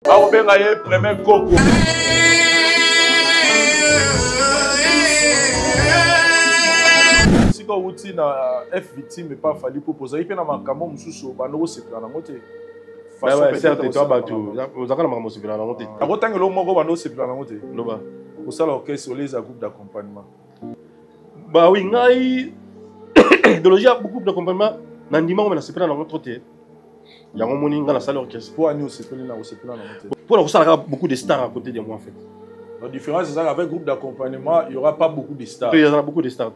aobenga ye premier koko sika outi na F victime pas fallu proposer pe na makambo mususu bano osepela na ngote ouais certes toi bato ozakala makambo osepela na ngote akotangelo moko bano osepela na ngote loba osala orchestre les groupe d'accompagnement bah oui ngai idéologie beaucoup d'accompagnement na ndima ko na sepela na ngote yango moni nga na salle orchestre pour ani osepela na ngote pour la salle beaucoup de stars à côté de moi en fait. La différence c'est ça qu'avec groupe d'accompagnement il y aura pas beaucoup de stars. Il y aura beaucoup de stars.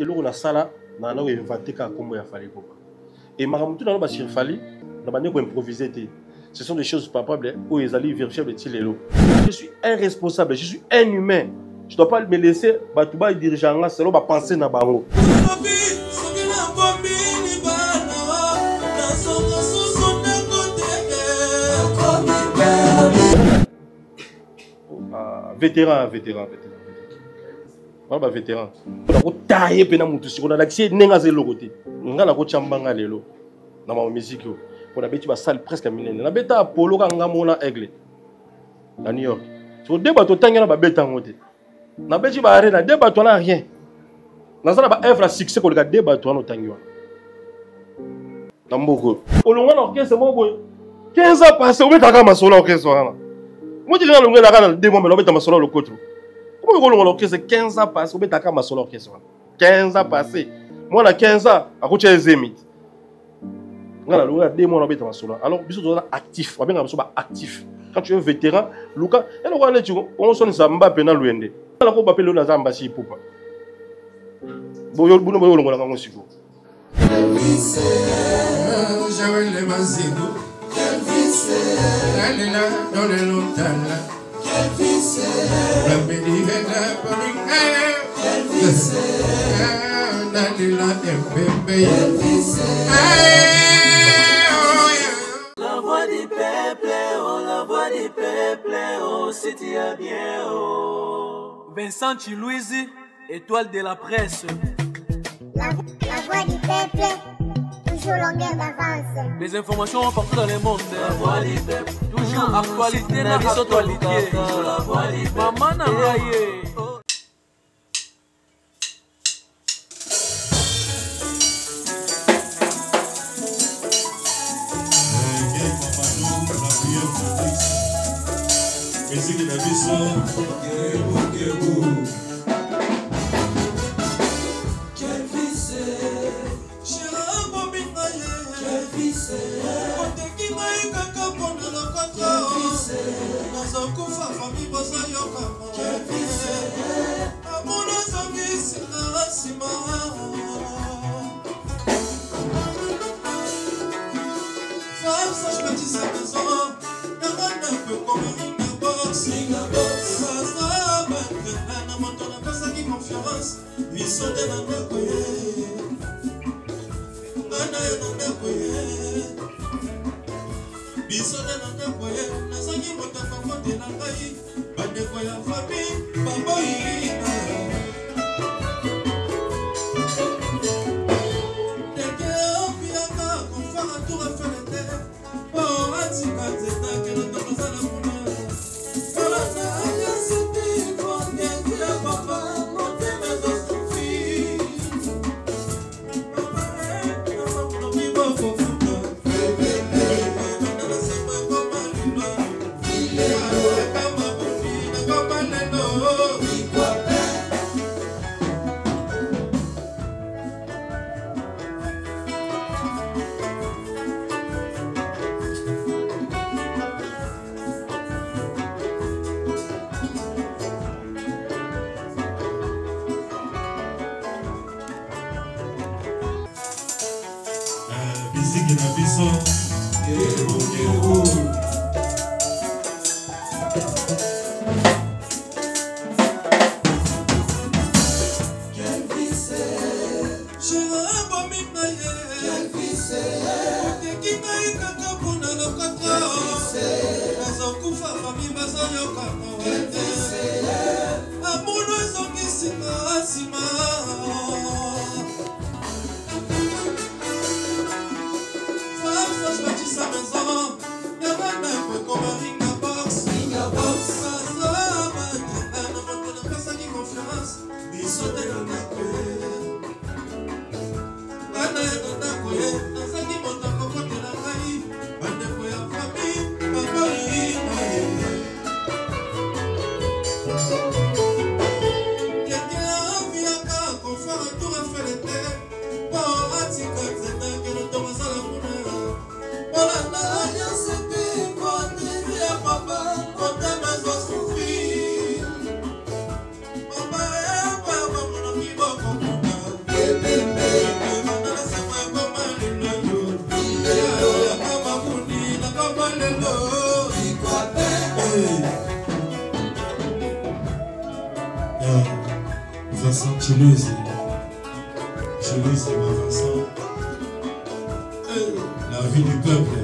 Et là on a ça là na na inventé ka kombo ya fali ko. Et maramutu na ba sur fali na ba ko improviser té. Ce sont des choses palpables où ils allaient vérifier le tilelo. Je suis un responsable, je suis un humain. Je dois pas me laisser batuba dirigeant là selon ba penser na bango. Vétéran. Voilà, vétéran. On a taillé pena mutusi, on a l'accès n'engaze le côté. On a la coach chambanga lelo. Dans ma musique, on a bêti ma salle presque à million. On a bêti Apollo kanga mona aigle. À New York. Sur deux bateaux tanga na bêti en côté. On a bêti ba arena deux bateaux na rien. Na ça na ba œuvre succès ko le deux bateaux na tangwa. Tamboko. Olonga na orchestre mo boy. 15 ans passé, on met ta gamme sur l'orchestre. Moi, je dis que je vais deux mois, mais on met ta sur l'orchestre. Comment on l'orchestre 15 ans passé, on met ta gamme sur l'orchestre. 15 ans passé. Moi, à 15 ans, à côté des émites. Voilà, on a deux mois, on met ta sur l'orchestre. Alors, bisous, on est actif. On est actif. Quand tu es vétéran, Lucas, on sonne ça, Mbappé dans l'UND. On a Mbappé dans l'Ambassi pour pas. Bon, on a un peu quel vice dans le lotana. Quel vice la pédicata quel vice Nadila MPP. Quel vice la voix du peuple, oh la voix du peuple, oh c'est bien, oh Vincent Chilouizi, étoile de la presse. La voix du peuple. Longueur d'avance. Les informations partout dans le monde. La voix du peuple. Toujours actualité na actualité. La voix du peuple. Maman na ngaye. Musique de Comme un ring Vincent Chiluzi, Vincent, la vie du peuple.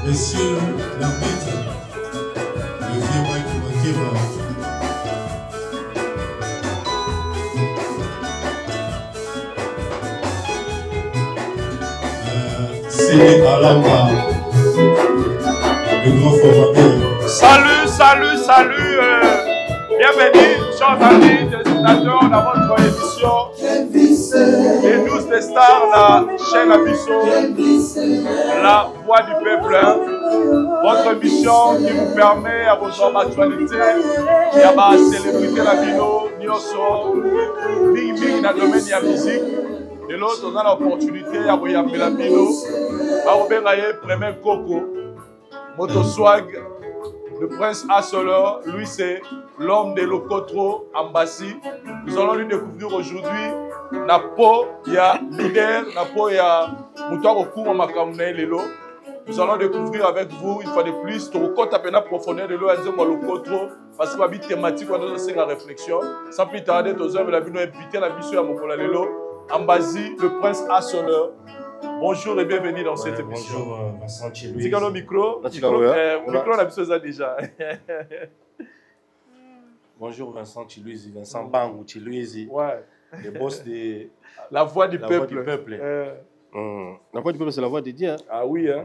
Monsieur l'arbitre, le vieux Mike Makeba. C'est Alamba, le grand formateur. Salut, bienvenue, chers amis téléspectateurs, dans votre émission Les 12 des stars, la chaîne Abisso, la voix du peuple. Votre émission qui vous permet à vos hommes actualité et à ma célébrité la vino, Nyoso, Big dans le domaine de la musique. De l'autre, on a l'opportunité à vous appeler la vino, à vous faire premier coco, Moto Swag. Le prince Assoleur, lui c'est l'homme de Lokotro, Ambassi. Nous allons lui découvrir aujourd'hui Napo, il y a leader, Napo, il y a Moutouar Okou, Lelo. Nous allons découvrir avec vous, une fois de plus, Toroko Tapena profondeur de l'eau, Lokotro, parce que ma vie thématique, on a la réflexion. Sans plus tarder, nous allons inviter la mission à Mokola Lelo, Ambassi, le prince Assoleur. Bonjour et bienvenue dans cette émission. Bonjour Vincent Chiluzi. C'est quand le micro, micro, on a besoin déjà. Bonjour Vincent Chiluzi, Vincent Bangou Chiluzi. Ouais. Le boss de la voix du peuple. La voix du peuple, c'est la voix de Dieu. Hein? Ah oui, hein.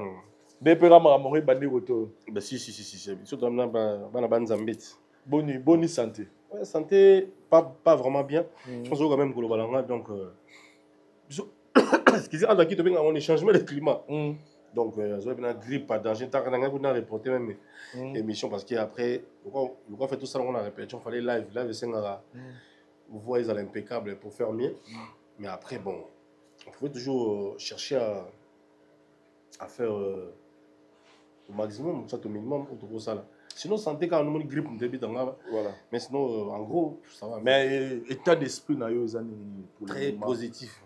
Bepera Maramori Bandi Roto. Ben si. Surtout dans Zambit. Bonne santé. Ouais, santé, pas vraiment bien. Je pense quand même que le balanga, donc. Ce qui est en train on est changement de climat. Donc, je vais une grippe, pas danger. Tant qu'on a reporté même émission parce qu'après, on fait tout ça, on a répété, il fallait live, c'est vous voyez, ils sont impeccables pour faire mieux. Mais après, bon, on pouvait toujours chercher à faire au maximum, au minimum, pour ça là. Sinon, santé quand on a une grippe, on débute dans la. Voilà. Mais sinon, en gros, ça va. Mais état d'esprit, très positif.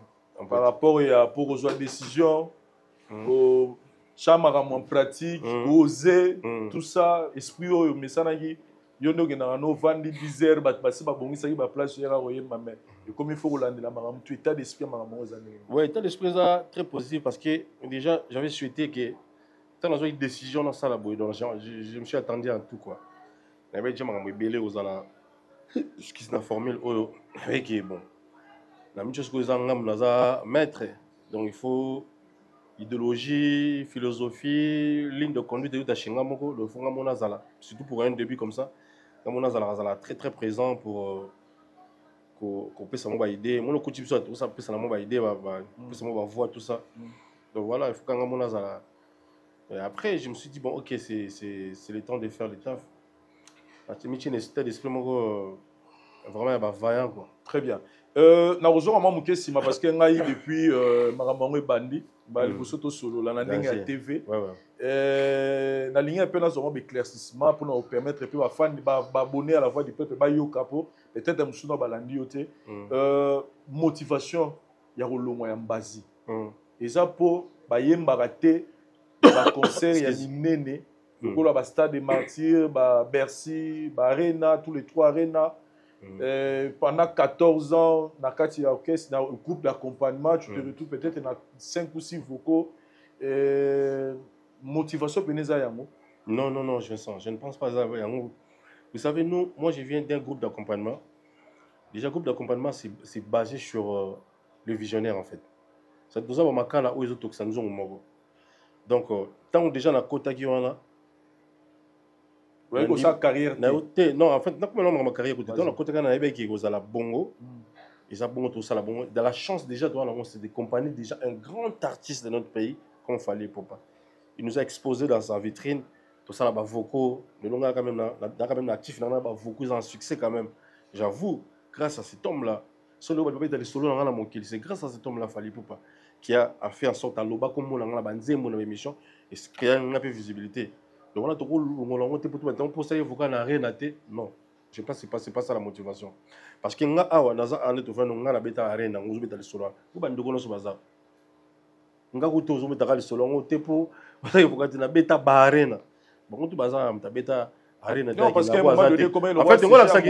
Par rapport aux décisions, aux chambres en pratique, aux oser, tout ça, esprit, mais ça n'a pas. Il y a des vendis bizarres, et comme il faut que état d'esprit, oui, état d'esprit très positif parce que déjà, j'avais souhaité que dans une décision dans ça, je me suis attendu à tout quoi. J'avais dit que aux ala, ce qui est formule, avec bon. La même chose que les gens maître. Donc il faut idéologie, philosophie, ligne de conduite de Tachingamoko, le fond Monazala. Surtout pour un début comme ça, Monazala très très présent pour qu'on puisse avoir une idée. Moi le côté ça tout ça puisse avoir une idée, puisse avoir voir tout ça. Donc voilà, il faut qu'on Monazala. Et après je me suis dit bon ok c'est le temps de faire le taf. Parce que Michi nécessité d'esprit vraiment vaillant quoi. Très bien. Na rejoint maman Mukesima parce que ngai depuis Maramangwe Bandi, ba libosoto solo la na ndenge ya TV. Na ligne un peu na zomo éclaircissement pour nous permettre peu ba fan ba abonner à la voix du peuple ba yo capo peut-être musuna balandi yote. Motivation ya rolongo ya mbazi. Eza po ba yemba raté ba concert ya minene. Pour la Stade des Martyrs, Bercy, Arena, tous les trois Arena. Pendant 14 ans, dans le groupe d'accompagnement, tu te retrouves peut-être dans 5 ou 6 vocaux. Motivation, non, je ne pense pas à ça. Vous savez, moi je viens d'un groupe d'accompagnement. Déjà, le groupe d'accompagnement, c'est basé sur le visionnaire en fait. C'est pour ça que là où ils ont donc, tant déjà dans Kota Kiwana, oui, sa carrière. Non, en fait, ma carrière, dans la côté de la bongo, ils ont bongo tout ça, la bongo. Dans la chance déjà, c'est de accompagner déjà un grand artiste de notre pays, comme Fally Ipupa. Il nous a exposé dans sa vitrine tout ça là-bas, vocaux, le long quand même actif, il y a vocaux en succès quand même. J'avoue, grâce à cet homme-là, c'est grâce à cet homme-là, Fally Ipupa, qui a fait en sorte à l'oba comme on a banzé mon émission et créer une peu de visibilité. Donc on a tout le pour ça il faut qu'on arrête. Non, je pense que c'est pas ça la motivation. Parce que nga awa naza ane to fa nga na beta arena nguzu beta le solo. Ku ba ndoko no so baza. Nga ku to zo beta ka le solo ngo te po wala il faut que na beta ba arena. Bon tu baza am ta beta arena. Non parce qu'à un moment donné comme il en fait voilà ça que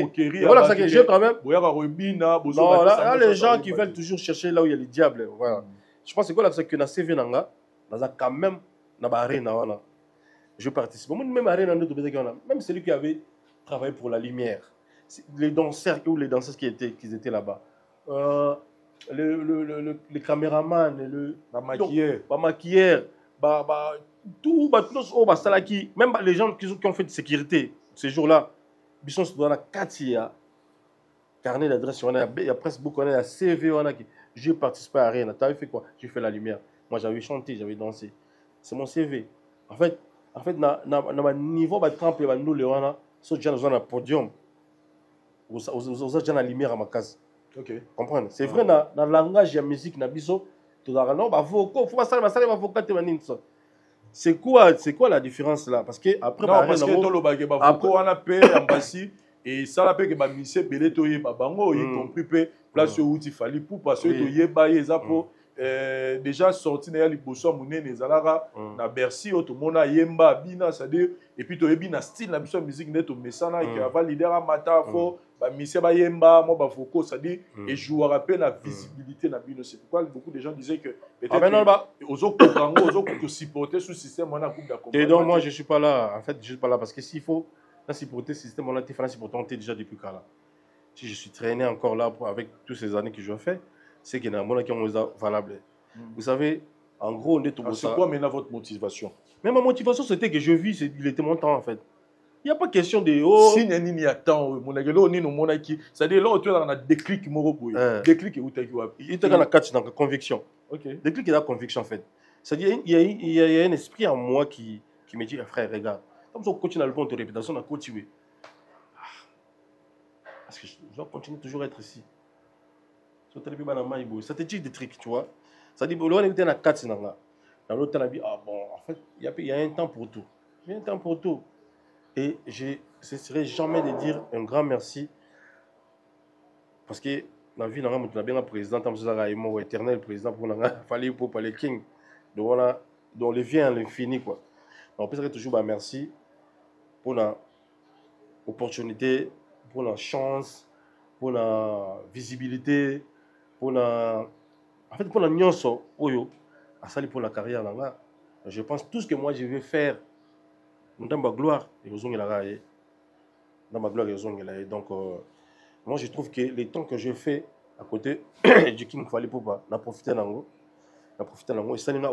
j'ai quand même. Non, là les gens qui veulent toujours chercher là où il y a les diables, voilà. Je pense que quoi là c'est que na CV nanga naza quand même na ba arena voilà. Je participe. Même arena même celui qui avait travaillé pour la lumière. Les danseurs ou les danseuses qui étaient là-bas, les caméramans, les maquilleurs, tout, même les gens qui ont fait de sécurité ces jours-là, ils sont dans la Katia, carnet d'adresse, il y a presque beaucoup, il y a CV, j'ai participé à rien. Tu avais fait quoi? J'ai fait la lumière. Moi, j'avais chanté, j'avais dansé. C'est mon CV. En fait, dans niveau de temple, nous, les gens, sont déjà dans un podium. Vous avez déjà la lumière à ma case. Ok. Comprendre? C'est vrai, dans le langage de la musique, c'est quoi la différence là? Parce que après, non, parce que on a payé l'ambassade et ça l'a payé que monsieur Beletoye Babango, y compris place où il fallait pour parce que tu y es baillé déjà sorti na liboso munene zalara na Bercy tout monde a yemba bina c'est-à-dire et puis tu es bien style la musique net au mesana qui va leader à matafo ba monsieur ba yemba moi ba foko c'est-à-dire et jouer rappel la visibilité na bino c'est pourquoi beaucoup de gens disaient que peut-être aux autres Congo aux autres supporter ce système on a coupe d'accompagnement. Et donc moi je suis pas là en fait je suis pas là parce que s'il faut là supporter ce système on a été fait pour tenter déjà depuis quand là si je suis traîné encore là avec toutes ces années que je fais c'est qu'il y a un qui est valable. Vous savez, en gros, on est tout ça. C'est quoi maintenant votre motivation? Mais ma motivation, c'était que je vis, il était mon temps en fait. Il n'y a pas question de. Oh, si il y a temps, mon agelo, ni mon aki, c'est-à-dire là, tu as un déclic, déclic, où tu as il était dans la catch, dans la conviction. Ok. Déclic, il y a la conviction en fait. C'est-à-dire, il y a un esprit en moi qui me dit, frère, regarde, comme ça, on continue à le prendre de réputation, on a continué. Parce que je dois continuer toujours à être ici. Ça te dit des trucs, tu vois. Ça dit, on était dans 4 ans. Dans l'autre, on a dit, ah bon, en fait, il y a un temps pour tout. Il y a un temps pour tout. Et je ne cesserai jamais de dire un grand merci. Parce que dans la vie, on a bien un président, un éternel président, pour Fally Ipupa les King. Donc, on les vient à l'infini, quoi. Donc, on peut dire toujours merci pour l'opportunité, pour la chance, pour la visibilité. En fait, pour la nyonso, pour la carrière, je pense tout ce que moi je vais faire dans ma gloire, donc moi je trouve que les temps que je fais à côté du King Fally Ipupa, on a profité et ça n'est pas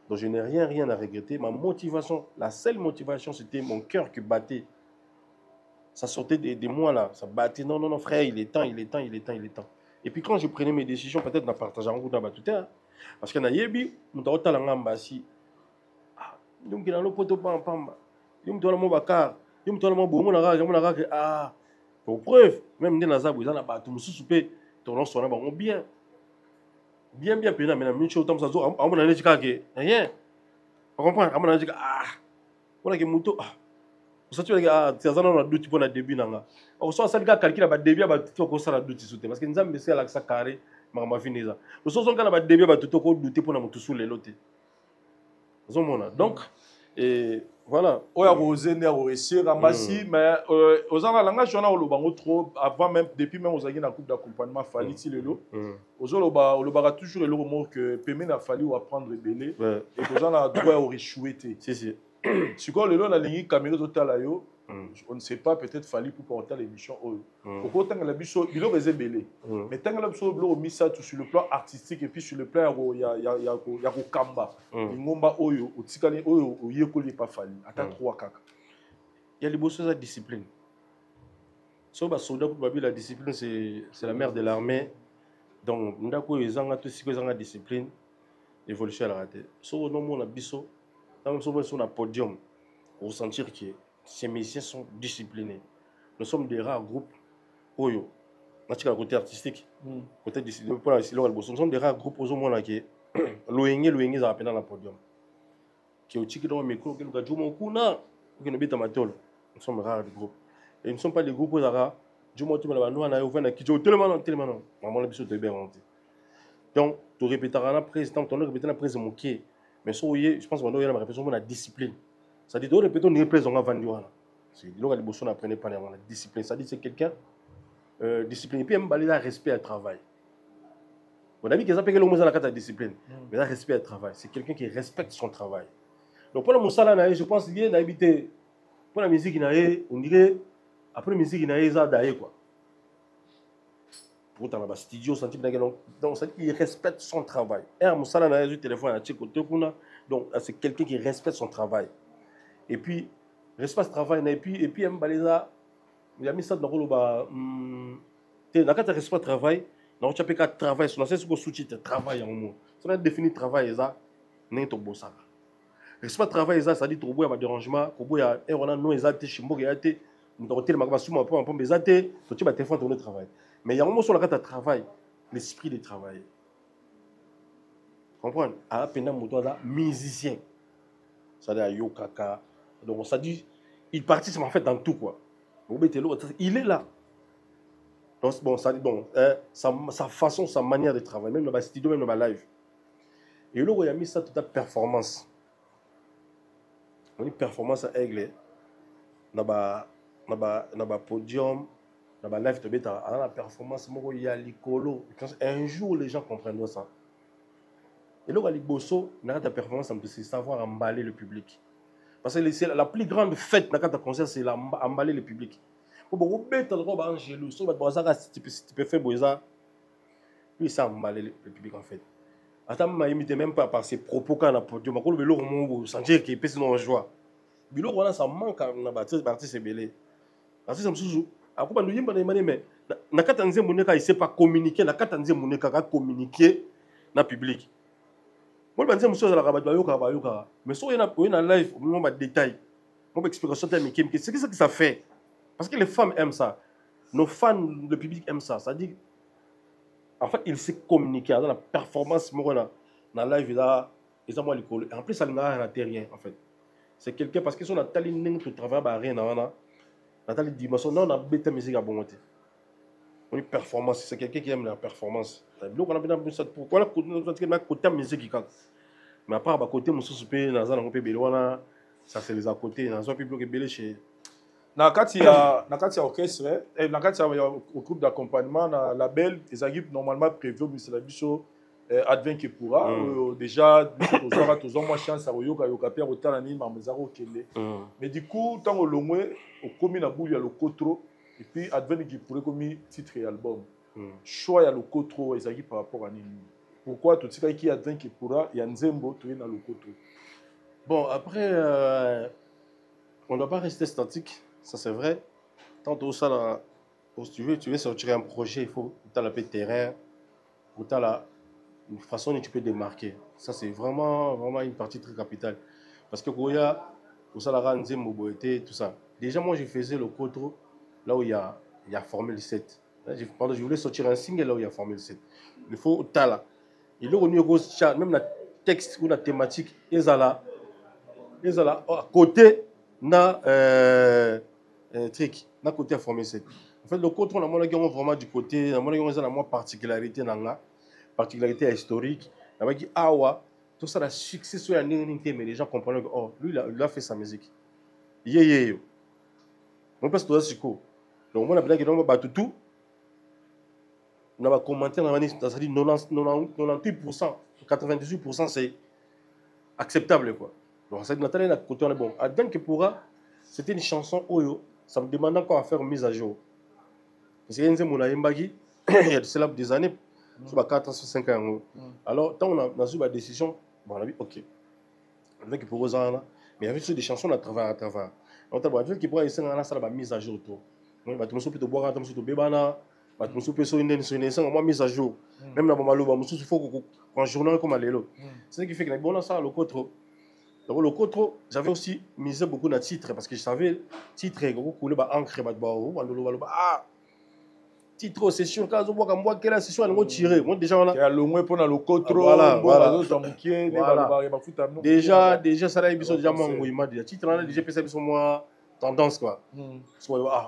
donc je n'ai rien à regretter. Ma motivation, la seule motivation, c'était mon cœur qui battait. Ça sortait de moi là, ça battait. Non, frère, il est temps. Et puis quand je prenais mes décisions, peut-être en partageant tout ça, parce que na yebi, nous avons talent ambassi. Donc il a le poteau pamba. Il me donne mon bakar, il me donne mon bon ah. Pour preuve, même dans les arbres, ils en a battu. Nous soupé, ton son a bien pénal, mais la minute au temps ça zo, on a dit que rien. On comprend, on a dit que on a que moto ça tu as c'est ça on a doute pour le début nanga. On soit ça le gars calcule ba début ba tout ko ça la doute sauter parce que nous avons essayé avec ça carré ma fini ça. Nous sommes quand ba début ba tout ko douter pour na mutu sous les lotés. Donc et voilà. Oya rozene réussir ramasi mais aux en langage on a le bango trop avant même depuis même aux na coupe d'accompagnement Fally ti lelo. Aux on toujours le mot que Pemé n'a fallu apprendre belé et aux en a droit au réchouer. Si. Si quoi le long la ligne caméra total ayo on ne sait pas peut-être Fally pour porter l'émission pourquoi tant la biso bilo réservé belé mais tant la biso blo mis ça tout sur le plan artistique et puis sur le plan il y a kamba ngomba oyo otikali oyo oyekoli pas Fally ata 3 kaka il y a les bosses de discipline so ba soldat pour babi la discipline c'est la mère de l'armée donc ndako ezanga tout ce que ezanga discipline évolution à la raté so no mon biso dans sur un podium ressentir que ces musiciens sont disciplinés. Nous sommes des rares groupes. Oyo, le côté artistique, côté discipliné. Nous sommes des rares groupes aux hommes qui loyengé ça appelle dans le podium. Qui au tic dans le micro, qui nous a dit mon coup na, qui nous bête à matol. Nous sommes rares des groupes. Et nous ne sommes pas des groupes où Zara. Du moins tu me l'as nous on a ouvert qui dit tellement non. Maman l'habitude de bien monter. Donc tu répéteras la président, tu répéter la président moqué. Mais so je pense qu'on doit y avoir la répétition de la discipline. Ça dit de répéter on répète on a vendu là. C'est là les bossons apprennent pas la discipline. Ça dit c'est quelqu'un discipline et puis même le respect à travail. On a vu que ça peut que l'homme dans la carte de discipline. Mais le respect à travail, c'est quelqu'un qui respecte son travail. Donc pour le Moussala, je pense qu'il y a habité pour la musique on dirait après la musique il y a d'ailleurs quoi. Pour dans la studio senti donc ça dit qu'il respecte son travail. Et Moussala a eu téléphone à côté donc c'est quelqu'un qui respecte son travail. Et puis respecte son travail et puis il a mis ça dans le bas dans quand tu respectes travail non tu peux pas travailler sur c'est ce que sous-titre travail en mot. Ça définit travail ça n'est pas bon ça. Respect travail ça dit trop beau il y a dérangement ko boya et on a non exact chimbo ya te ndotel makaba suma po po bezate to tu ba téléphone ton travail. Mais il y a un moment sur la carte de travail, l'esprit de travail. Comprendre? À peine moto da musicien. Ça dit à Yokaka. Donc ça dit il participe en fait dans tout quoi. Il est là. Donc bon ça dit bon sa façon, sa manière de travailler même dans le studio même dans le live. Et là il a mis ça toute la performance. On dit performance à aigle. Dans le podium. Dans la live, tu as la performance, il y a l'icolo. Un jour, les gens comprennent ça. Et là, la performance, c'est savoir emballer le public. Parce que la plus grande fête dans le concert, c'est emballer le public. Tu peux faire ça. Lui, ça emballer le public en fait. Attends, il ne même pas par ses propos quand on a podium. Il sentir qu'il peut se joie. Ça manque à la partie, c'est belé. Parce que c'est akuba nduyimba na imane mais na katanze muneka il sait pas communiquer na katanze muneka ka communiquer na public moi banze muso za la bayoka mais so na live on va détail on va explication tellement que c'est ce que ça fait parce que les femmes aiment ça nos fans le public aime ça ça dit en fait il sait communiquer dans la performance morona na live là ils ont moi l'école en plus ça n'a rien en fait c'est quelqu'un parce que son atali ning to travail ba rien na Nathalie Dimasson, non, on a bêté musique à bon côté. On dit performance, c'est quelqu'un qui aime la performance. Donc on a bien ça pourquoi la côté musique qui compte. Mais après à côté mon soupé dans un peu belwana, ça c'est les à côté dans un public belé chez Nakati ya orchestre et nakati ya au groupe d'accompagnement na label les équipes normalement prévu mais la biso advient qui pourra déjà tous ont moins chance à yoka père autant ni mamezaro kele mais du coup tant au longwe au commis na bouille à le cotro et puis advient qui pourrait comme titre et album choix ya le cotro les équipes par rapport à nini pourquoi tout ça qui advient qui pourra ya nzembo tu dans le cotro bon après on ne doit pas rester statique ça c'est vrai tantôt ça là si tu veux sortir un projet il faut t'as la paix terrain pour t'as la une façon dont tu peux démarquer. Ça, c'est vraiment une partie très capitale. Parce que Goya, tout ça, la Ranzé, Moboété, tout ça. Déjà, moi, je faisais le cotro là où il y a Formule 7. Je voulais sortir un single là où il y a Formule 7. Il faut Tala. Et là, on y même la texte ou la thématique, ils sont là. À côté, na trick, na côté Formule 7. En fait, le cotro, on a vraiment du côté, on a moins particularité dans là. Particularité historique, avec Awa, tout ça, le succès sur la ligne, mais les gens comprennent que oh, lui, il a fait sa musique. Moi, parce que c'est quoi. Donc, moi, on a bien qu'on va tout. On a commenté, on a dit 98%, 98%, c'est acceptable. Quoi. Donc, ça dit, Nathalie, la côté, on est bon. Advent que pourra, c'était une chanson Oyo, ça me demande encore à faire une mise à jour. Parce qu'il y a il y a des années. Sur 4 5 ans. Alors, tant on a eu la décision, bon, on a dit ok. Avec pour eux, mais il y avait des chansons à travers. Donc, on a dit qu'il pourrait essayer de la mise à jour. Tu me souviens de boire, tu me souviens de bébana, tu me souviens de mise à jour. Même dans le il faut qu'un journal comme Alélo. C'est ce qui fait que bon, ça, le côté, Donc, le Cotro, j'avais aussi misé beaucoup dans le titre parce que je savais, titre, titre, c'est sûr, quand on voit quelle session, on va tirer. Moi, déjà, on a. Le moins pour le Cotro, voilà. Déjà, ça a été déjà mon mouvement. Le titre, on a déjà fait ça sur moi, tendance, quoi.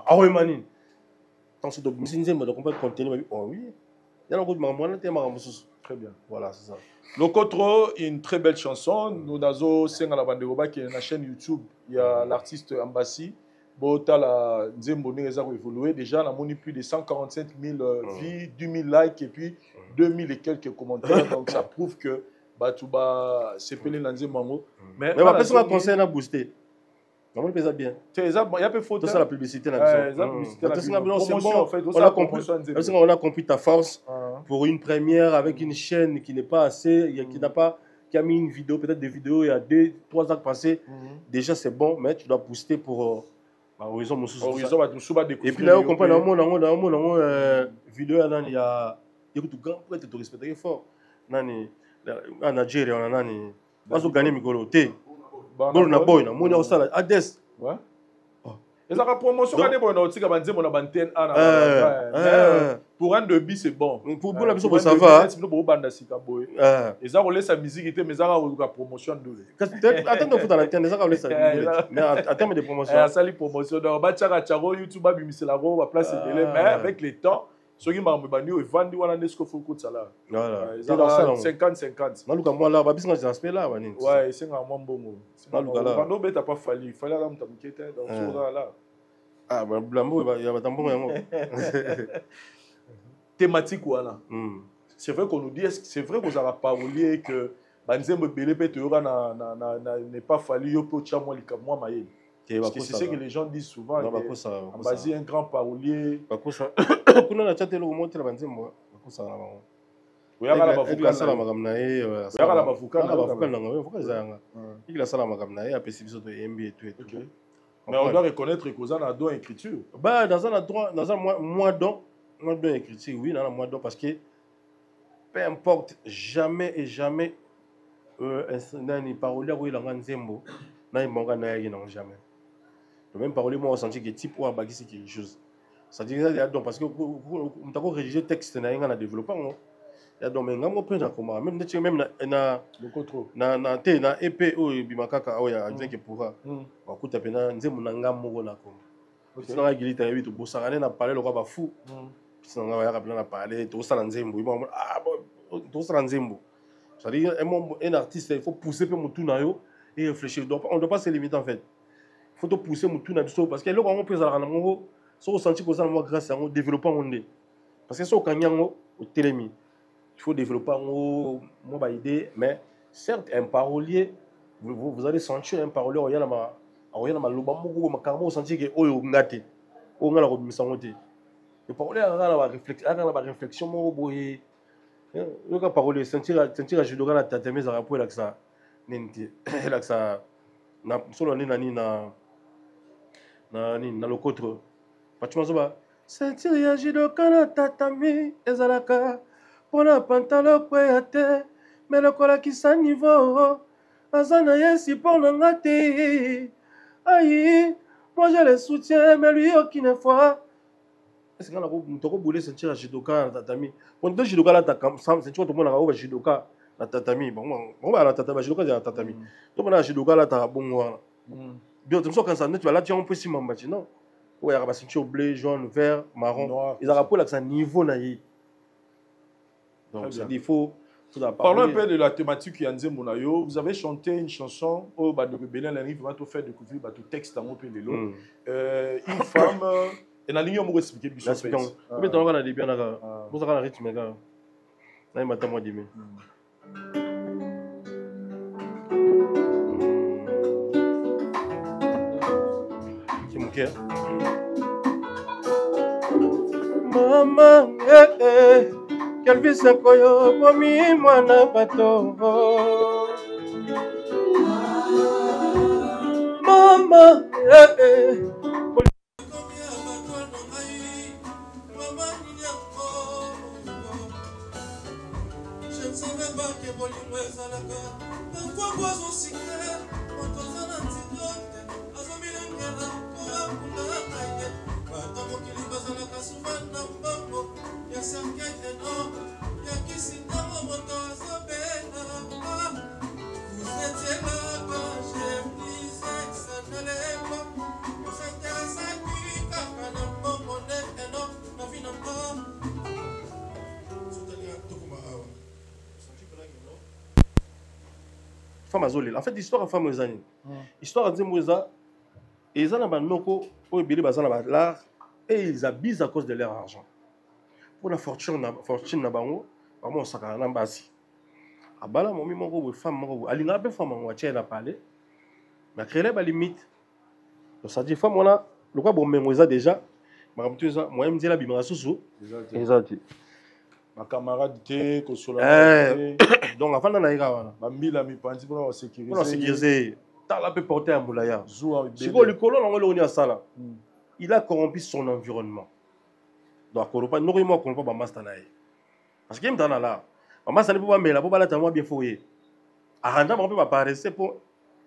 Ah, oui, manine. Tant que tu as de comprendre le contenu, oui. Il y a un peu de maman, très bien. Voilà, c'est ça. Le Cotro, une très belle chanson. Nous avons la bande de qui est une chaîne YouTube. Il y a l'artiste Ambassi. La Nzembo Nereza a évolué. Déjà, on a monté plus de 145 000 vues, 2 000 likes et puis 2000 et quelques commentaires. Donc, ça prouve que c'est pelé dans Nzembo. Mais après, ça va conseiller à booster. On peut ça bien. Il y a peu de faute. C'est la publicité. On a compris ta force pour une première avec une chaîne qui n'est pas assez, qui a mis une vidéo, peut-être des vidéos il y a 2-3 ans passés. Déjà, c'est bon, mais tu dois booster pour Horizon Moussous. Et puis là, on comprend dans mon vidéo, il y a tout grand pour être respecté fort. En Nigeria, on a gagné Migolo. Bon, na boy, na moni au sala Ades. Ouais. Et ça la promotion quand on a aussi on a bantenne pour un debit c'est bon. Pour la personne ça va. C'est pour banda sika boy. Et ça relève sa musique était mais ça la promotion de. Attends de foutre à l'antenne, ça relève ça. Mais en termes de promotion. Ça li promotion donc ba tchaka tcharo YouTube ba bimisi la go ba place télé mais avec le temps ceux qui m'ont vendu et vendu wana nesco faut coûte ça là. Voilà. 50-50. Na luka moi là ba bisanga aspect là ba nini. Ouais, c'est un bon bongo. Na luka là. Quand on t'as pas fallu, il fallait là me t'inquiéter donc sur là. Ah bah blambo il y a tambon yango. Thématique wana. C'est vrai qu'on nous dit c'est vrai qu'on a parlé que Banzembo belé peut n'est pas fallu yo po tchamo likamwa maye. Parce que c'est ce que les gens disent souvent. Ambassi un grand parolier. Kuna na chatelo monter la Banzembo. Bakosa na bango. Oyaka la bavuka la sala makam na ye. Oyaka la bavuka na ngo. Foka zanga. Il la sala makam na ye apesi biso to MB et tout et tout. Mais on doit reconnaître que ça a don écriture. Bah dans un mois don écriture oui, dans un mois don parce que peu importe jamais et jamais nani parolier ou il en Nzembo na imonga na ye non jamais. Le même parolier moi senti que type ou abaki quelque chose. Ça dit ça donc parce que on t'a rédigé texte na nga na développement. Ya donc mais ngamo pe na comment même na le contrôle na te na EP o bimakaka o ya bien que pourra bakuta pena Nzembo na ngamo na ko. C'est dans la gilita yebi to bosana na parler le roi ba fou. C'est dans la ya na parler to sala Nzembo to sala Nzembo. Ça dit un artiste il faut pousser peu mutu na yo et réfléchir. Donc on ne doit pas se limiter en fait. Il faut te pousser mutu na biso parce que le on peut ça na ngo so senti ko ça moi grâce à on développer on est. Parce que so kanyango au télémi. Il faut développer mon idée, mais certes, un parolier, vous allez sentir un parolier, il y a ma loba moko ma carmo sentir que oyo ngate, o ngala ko bimisa ngote. Le parolier a la réflexion moko boye. Le ka parolier sentir judoka na tatame za rapport là que ça nenti là que ça na solo ni na le contre. Patuma zoba sentir ya judoka na tatame ezalaka pour la pantalon poyate, mais le cola qui s'en niveau, azana yesi pour le ngate. Aïe, moi je le soutiens, mais lui aucune fois. Est-ce que tu as voulu sentir la judoka na tatami? Quand tu judoka là, c'est tu vois tout le monde a ouvert judoka na tatami. Bon, la tatami, judoka na tatami. Tout le monde a judoka là, t'as bon. Bien, tu me sens quand ça, tu vas là, tu as un peu si mambachi, non? Ouais, il y a la ceinture bleu, jaune, vert, marron. Ils ont rappelé là que ça niveau na yi. Donc, il faut parlons un peu de la thématique qui est Monayo. Vous avez chanté une chanson au bas de Bénin, elle va te faire découvrir le texte dans mon pays de l'eau. Une femme, et la ligne, on va expliquer du son. Mais tu as dit bien, vous avez un rythme, là, il m'a tellement dit. C'est mon cœur. Maman, quel vie c'est koyo pomi mwana bato. Maman, je ne savais pas que bolingo ezalaka parfois poison secret femme azolela. En fait, l'histoire de femme ezani. Histoire de Mouza, ils ont un banoko, pour les l'art, et ils abusent à cause de leur argent. Pour la fortune na bango, vraiment on s'accorde en basi. Abala mon mi mongo femme mongo, alinga be femme mongo tiens na parler. Mais créer la limite. Donc ça dit femme on a le quoi bon Mouza déjà. Ma comme tu ça, moi me dit la bimara sousou. Exact. Ma camarade te kosola. Donc avant na ira wana. Ba mila mi panti pour sécuriser. Pour sécuriser. Tala peut porter un moulaya. Zoua. Si vous le colon on le sala. Il a corrompu son environnement. Donc corrompu non il m'a corrompu ba master nae. Parce que m'tana là. Maman ça ne peut pas mais là pour ba la tamwa bien foyer. Aranda on peut pas paraître pour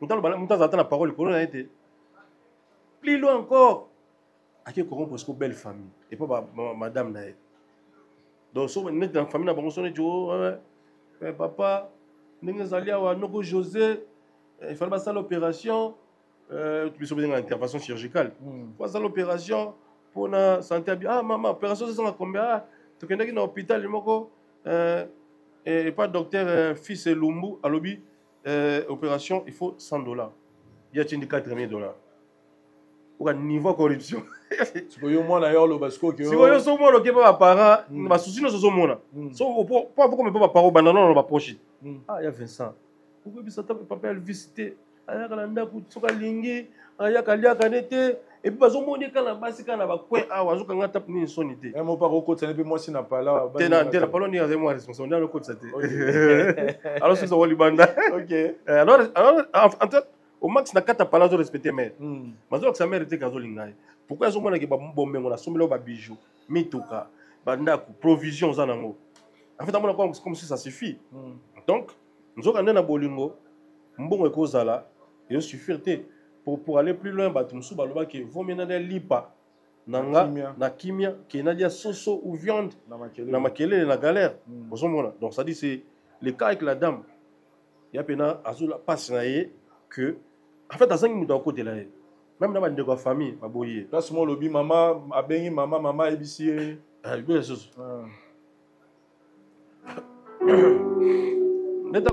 m'tana attend la parole colon a été. Plus loin encore. À qui corrompt parce que belle famille et pas madame nae. Donc so net dans famille na bango sonné jo papa ndenge zali awa noko José il fallait passer l'opération tu peux faire une intervention chirurgicale. Passer l'opération pour la santé bien. Ah maman opération c'est combien? Ah tu connais dans l'hôpital moko et pas docteur fils Lumbu à lobby opération il faut $100. Il y a $4,000. Pour un niveau de corruption. Si vous avez un basco qui est. Si vous avez un parent, ma souci ne se sont mona. Pourquoi me pas parler banana dans proche. Ah il y a Vincent. Pourquoi ça t'a papa elle visiter. Aya kalanda ku soka lingi, aya kalia kanete et puis bazo moni kana basi kana ba coin a wazo kanga tap ni sonité. Un mot par au côté, c'est moi si n'a pas là. T'es la parole ni avec moi responsable dans le côté ça. Alors c'est ça Walibanda. OK. Alors en fait au max na kata pala zo respecter mère. Mazo que sa mère était kazo lingai. Pourquoi zo mona ke ba bombe ngona somelo ba bijou, mituka, banda ku provision za nango. En fait amona comme si ça suffit. Donc nous on na bolingo mbongo ekozala et suffire pour aller plus loin batumsu baloba ke vaut mieux na lipa nanga na kimia ke na dia soso ou viande na makele na galère. Bozomona. Donc ça dit c'est le cas avec la dame. Il y a pena azula passe na ye que en fait azangi muda côté là même dans bande de famille baboye là mon lobby maman abengi maman ebisi ah bien sûr neta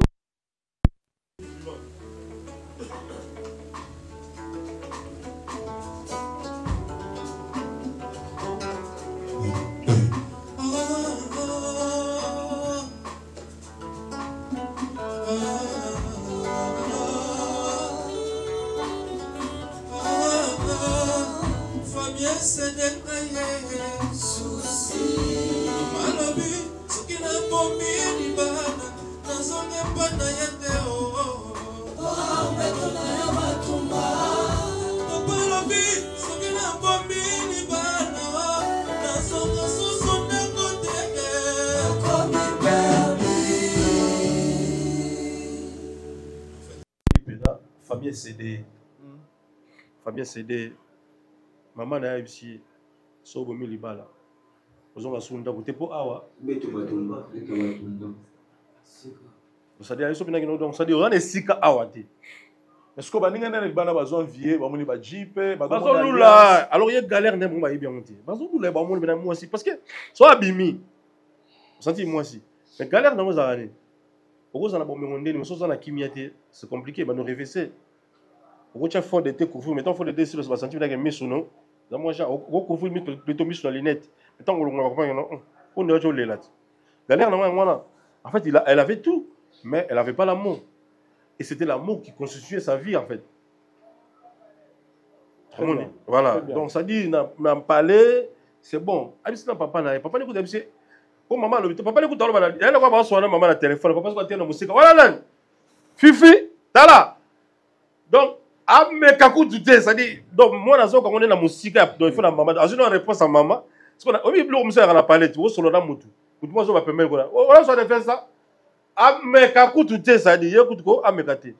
Fabien CD maman na ici so bomi libala ozonga sunda côté po awa beto batumba ça dit so binaki no donc ça dit on est sika awa te est-ce que baninga na libana bazon vie ba moni ba jeep bazon lula alors il y a galère ne ba bien monter bazon lula ba moni bena moi aussi parce que so abimi senti moi aussi mais galère na mo zarani okoza na bombe ngondeni mais so za na kimia te c'est compliqué ba no révisser. Vous avez fond d'été couvert, mettons fond d'été sur le sentier avec un miss ou non. Dans moi, j'ai couvert plutôt mis sur la lunette. Mettons on on est déjà là. Galère non en fait elle avait tout, mais elle avait pas l'amour. Et c'était l'amour qui constituait sa vie en fait. Voilà. Donc ça dit n'a parlé, c'est bon. Abis na papa n'écoute abis. Oh maman le papa n'écoute pas là. Elle va pas soigner maman le téléphone, papa va tenir la musique. Voilà là. Fifi, t'as là. Donc ah mais kakou douter ça dit donc moi nazo quand on est la musique donc il faut la maman as une réponse à maman parce qu'on a oui plus monsieur on a parlé tu vois solo na mutu moi zo va permettre quoi on a soit faire ça ah mais kakou douter ça dit écoute ko ah mais katé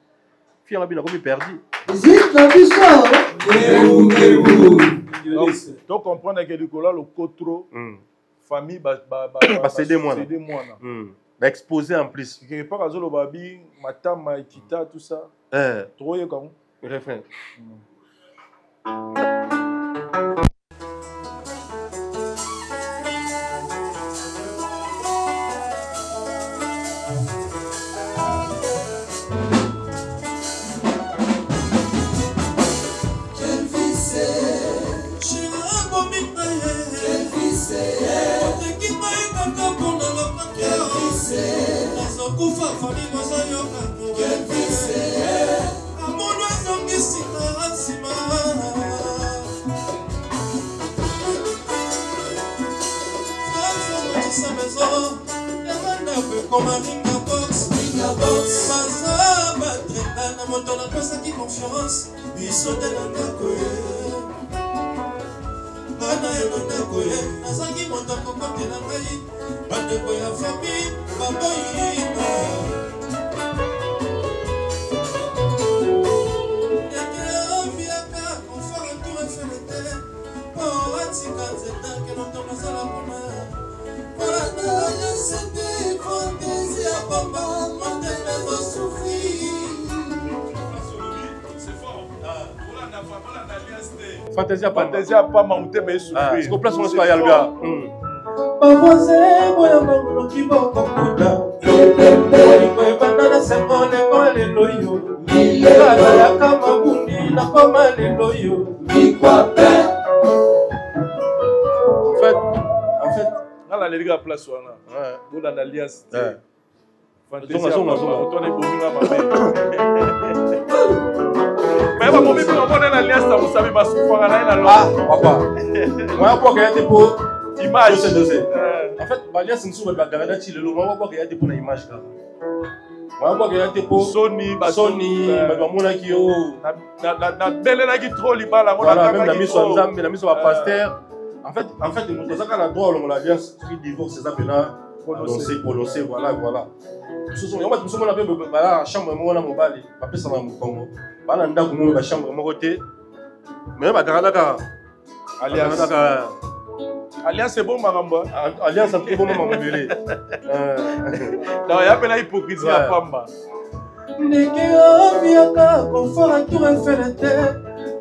fille on a bien comme perdu zit la biso donc comprendre que du là le cotro famille ba céder moi ba exposer en plus quelque part azolo babi matama ikita tout ça trop yé comme refrain. kokufa fami bazoyoka amono ezongisika nsima sa maison yamanda koma ringa box baza batreka na moto napesaki confiance biso te na ndako ye bana yo na ndako ye nazangi moto akokotela ngai bandeko ya fami baboyina yakeaviaka konfara tour efele te po atika nzeta ke moto nazala mona c'était fantaisie à papa, mon démon souffrit. Fantaisie à papa. Fantaisie à papa, mon démon souffrit. C'est qu'on place son espoir, Yalga. Papa, c'est moi, mon qui va comme Bouddha. En fait, la ligue place wana on a l'alliance fantaisie on est bominga mabe mais ba momi ko on a l'alliance ça vous savez ba souffra na ina lo papa moi quoi qu'il y a des pour image en fait l'alliance nous va garder ci le moi quoi qu'il y a des pour image là moi quoi qu'il y a des pour Sony ba mona ki yo na belle na ki trop libala voilà même la mise en Nzambe la mise au pasteur. En fait, nous avons la droit à l'alliance qui divorce ces appels-là, prononcer, voilà. Nous sommes là, la chambre, on a mon balai, après ça va mon Congo. Voilà, on a la chambre, mon côté. Mais on va Alliance, c'est bon, Maramba. Alliance, c'est bon, Maramba. Non, il y a pas l'hypocrisie à Pamba. Nekeoviaka konfora tour efelete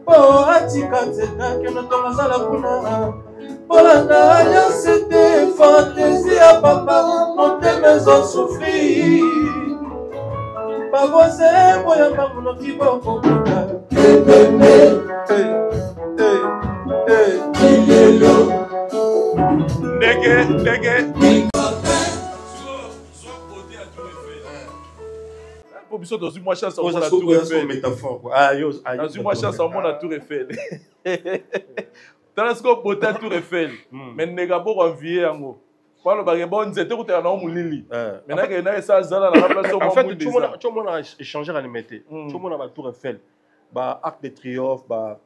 po atika nzeta ke moto nazala kuna polanda alliance te fantaisie ya papa motema ezosouffrir bavoise boyamba monoki bokokuta ilelo ndege biso dans une chance on a tout refait métaphore quoi dans une chance on a tout refait dans ce qu'on peut tout refait mais nega bo envier yango parle ba bon nzete ko tana mulili maintenant que na ça zala na place en fait tout le monde a échangé à limiter tout le monde a tout refait ba arc de triomphe ba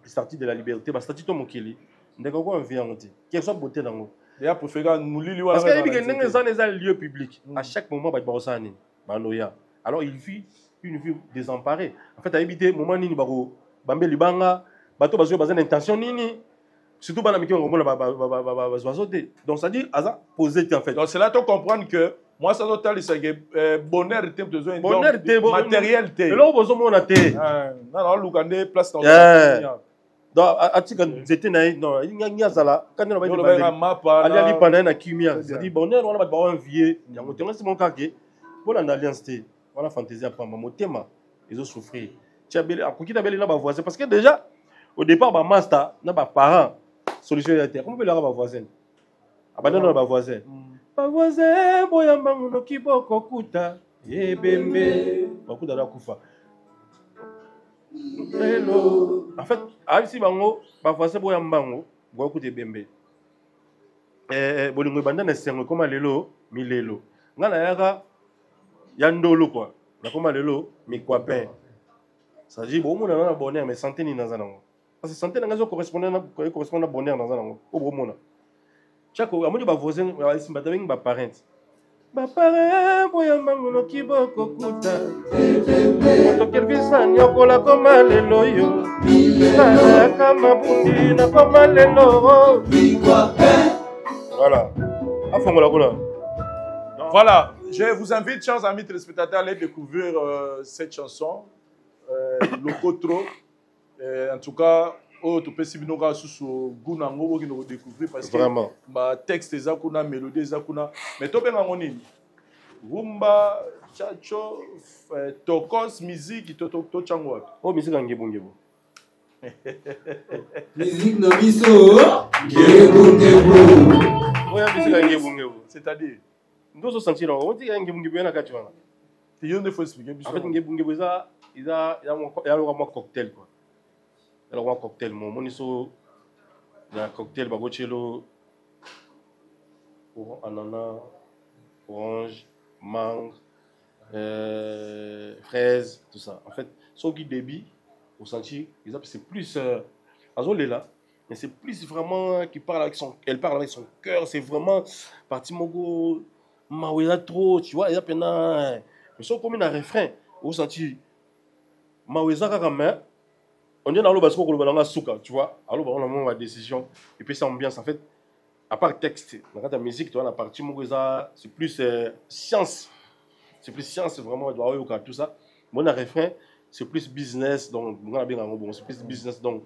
statue de la liberté ba statue to mokili ndeko ko envier yango ti quelle soit beauté nango ya préférer mulili wala parce que il y a des lieux publics à chaque moment ba osani ba noya. Alors il vit une vie désemparée. En fait, à éviter moment nini baro bambe libanga, bato bazo bazana intention nini. Surtout bana miki on bazoté. Donc ça dit aza poser en fait. Donc c'est là tu comprends que moi ça doit aller c'est bonheur était besoin de matériel té. Mais là on besoin mona té. Non lukande place dans donc atika zete na non nya zala quand on va dire mapa ali ali pana na kimia. Ça dit bonheur on va ba envier. Yango tenga c'est mon cas que pour l'alliance té. Voilà fantaisie à Pamba, mon thème, ils ont souffert. Tu as bien, à qui t'as bien là voisin parce que déjà au départ, ma master, n'a pas parents, solution de terre. Comment peut leur voisin? Abandonne leur voisin. Ma voisin, boyamba no kiboko kuta, ebembe, beaucoup d'ala kufa. Hello. En fait, ici bango, ma voisin boyamba ngo, beaucoup de bembe. Bolingo bandana sengo comme lelo, milelo. Ngana yaka Yandolo quoi. La comme lelo, mais quoi pain. Ça dit bon on a bonheur mais santé ni dans un an. Parce que santé n'a correspond à bonheur dans un an. Au bon moment. Chaque fois moi ba voisin ici ba tawing ba parents. Ba parents boyamba ngono kiboko kuta. To kervisa nyokola koma lelo yo. Kama bundi na koma lelo. Voilà. Afongola kola. Voilà, je vous invite, chers amis téléspectateurs, à aller découvrir cette chanson, Lokotro. En tout cas, tu peux si vous avez découvrir parce que le texte est la mélodie est la mais tu peux rumba, chacho, tokos, musique, to chango. Oh, musique ngebo. Musique no biso, ngebo. Ouais, musique ngebo. C'est-à-dire nous sommes sentis là. On dit qu'il y a un Ngebungebe na kati wana. Tu y a une fois expliqué. En fait, Ngebungebe il y a un cocktail quoi. Il y a un cocktail. Mon iso il y a un cocktail bagochelo ananas, orange, mangue, fraise, tout ça. En fait, son guide débit au senti, c'est plus Azolé là. Mais c'est plus vraiment qui parle avec son, elle parle avec son cœur, c'est vraiment parti mogo maweza trop, tu vois, il y a peine mais sont comme un refrain au senti maweza kaka on dit dans le basco ko balanga souka, tu vois. Alors on a ma décision et puis ça ambiance en fait à part texte, dans la musique, tu vois la partie maweza c'est plus science. C'est plus science vraiment doit avoir tout ça. Mon refrain c'est plus business donc on a bien bon, c'est plus business donc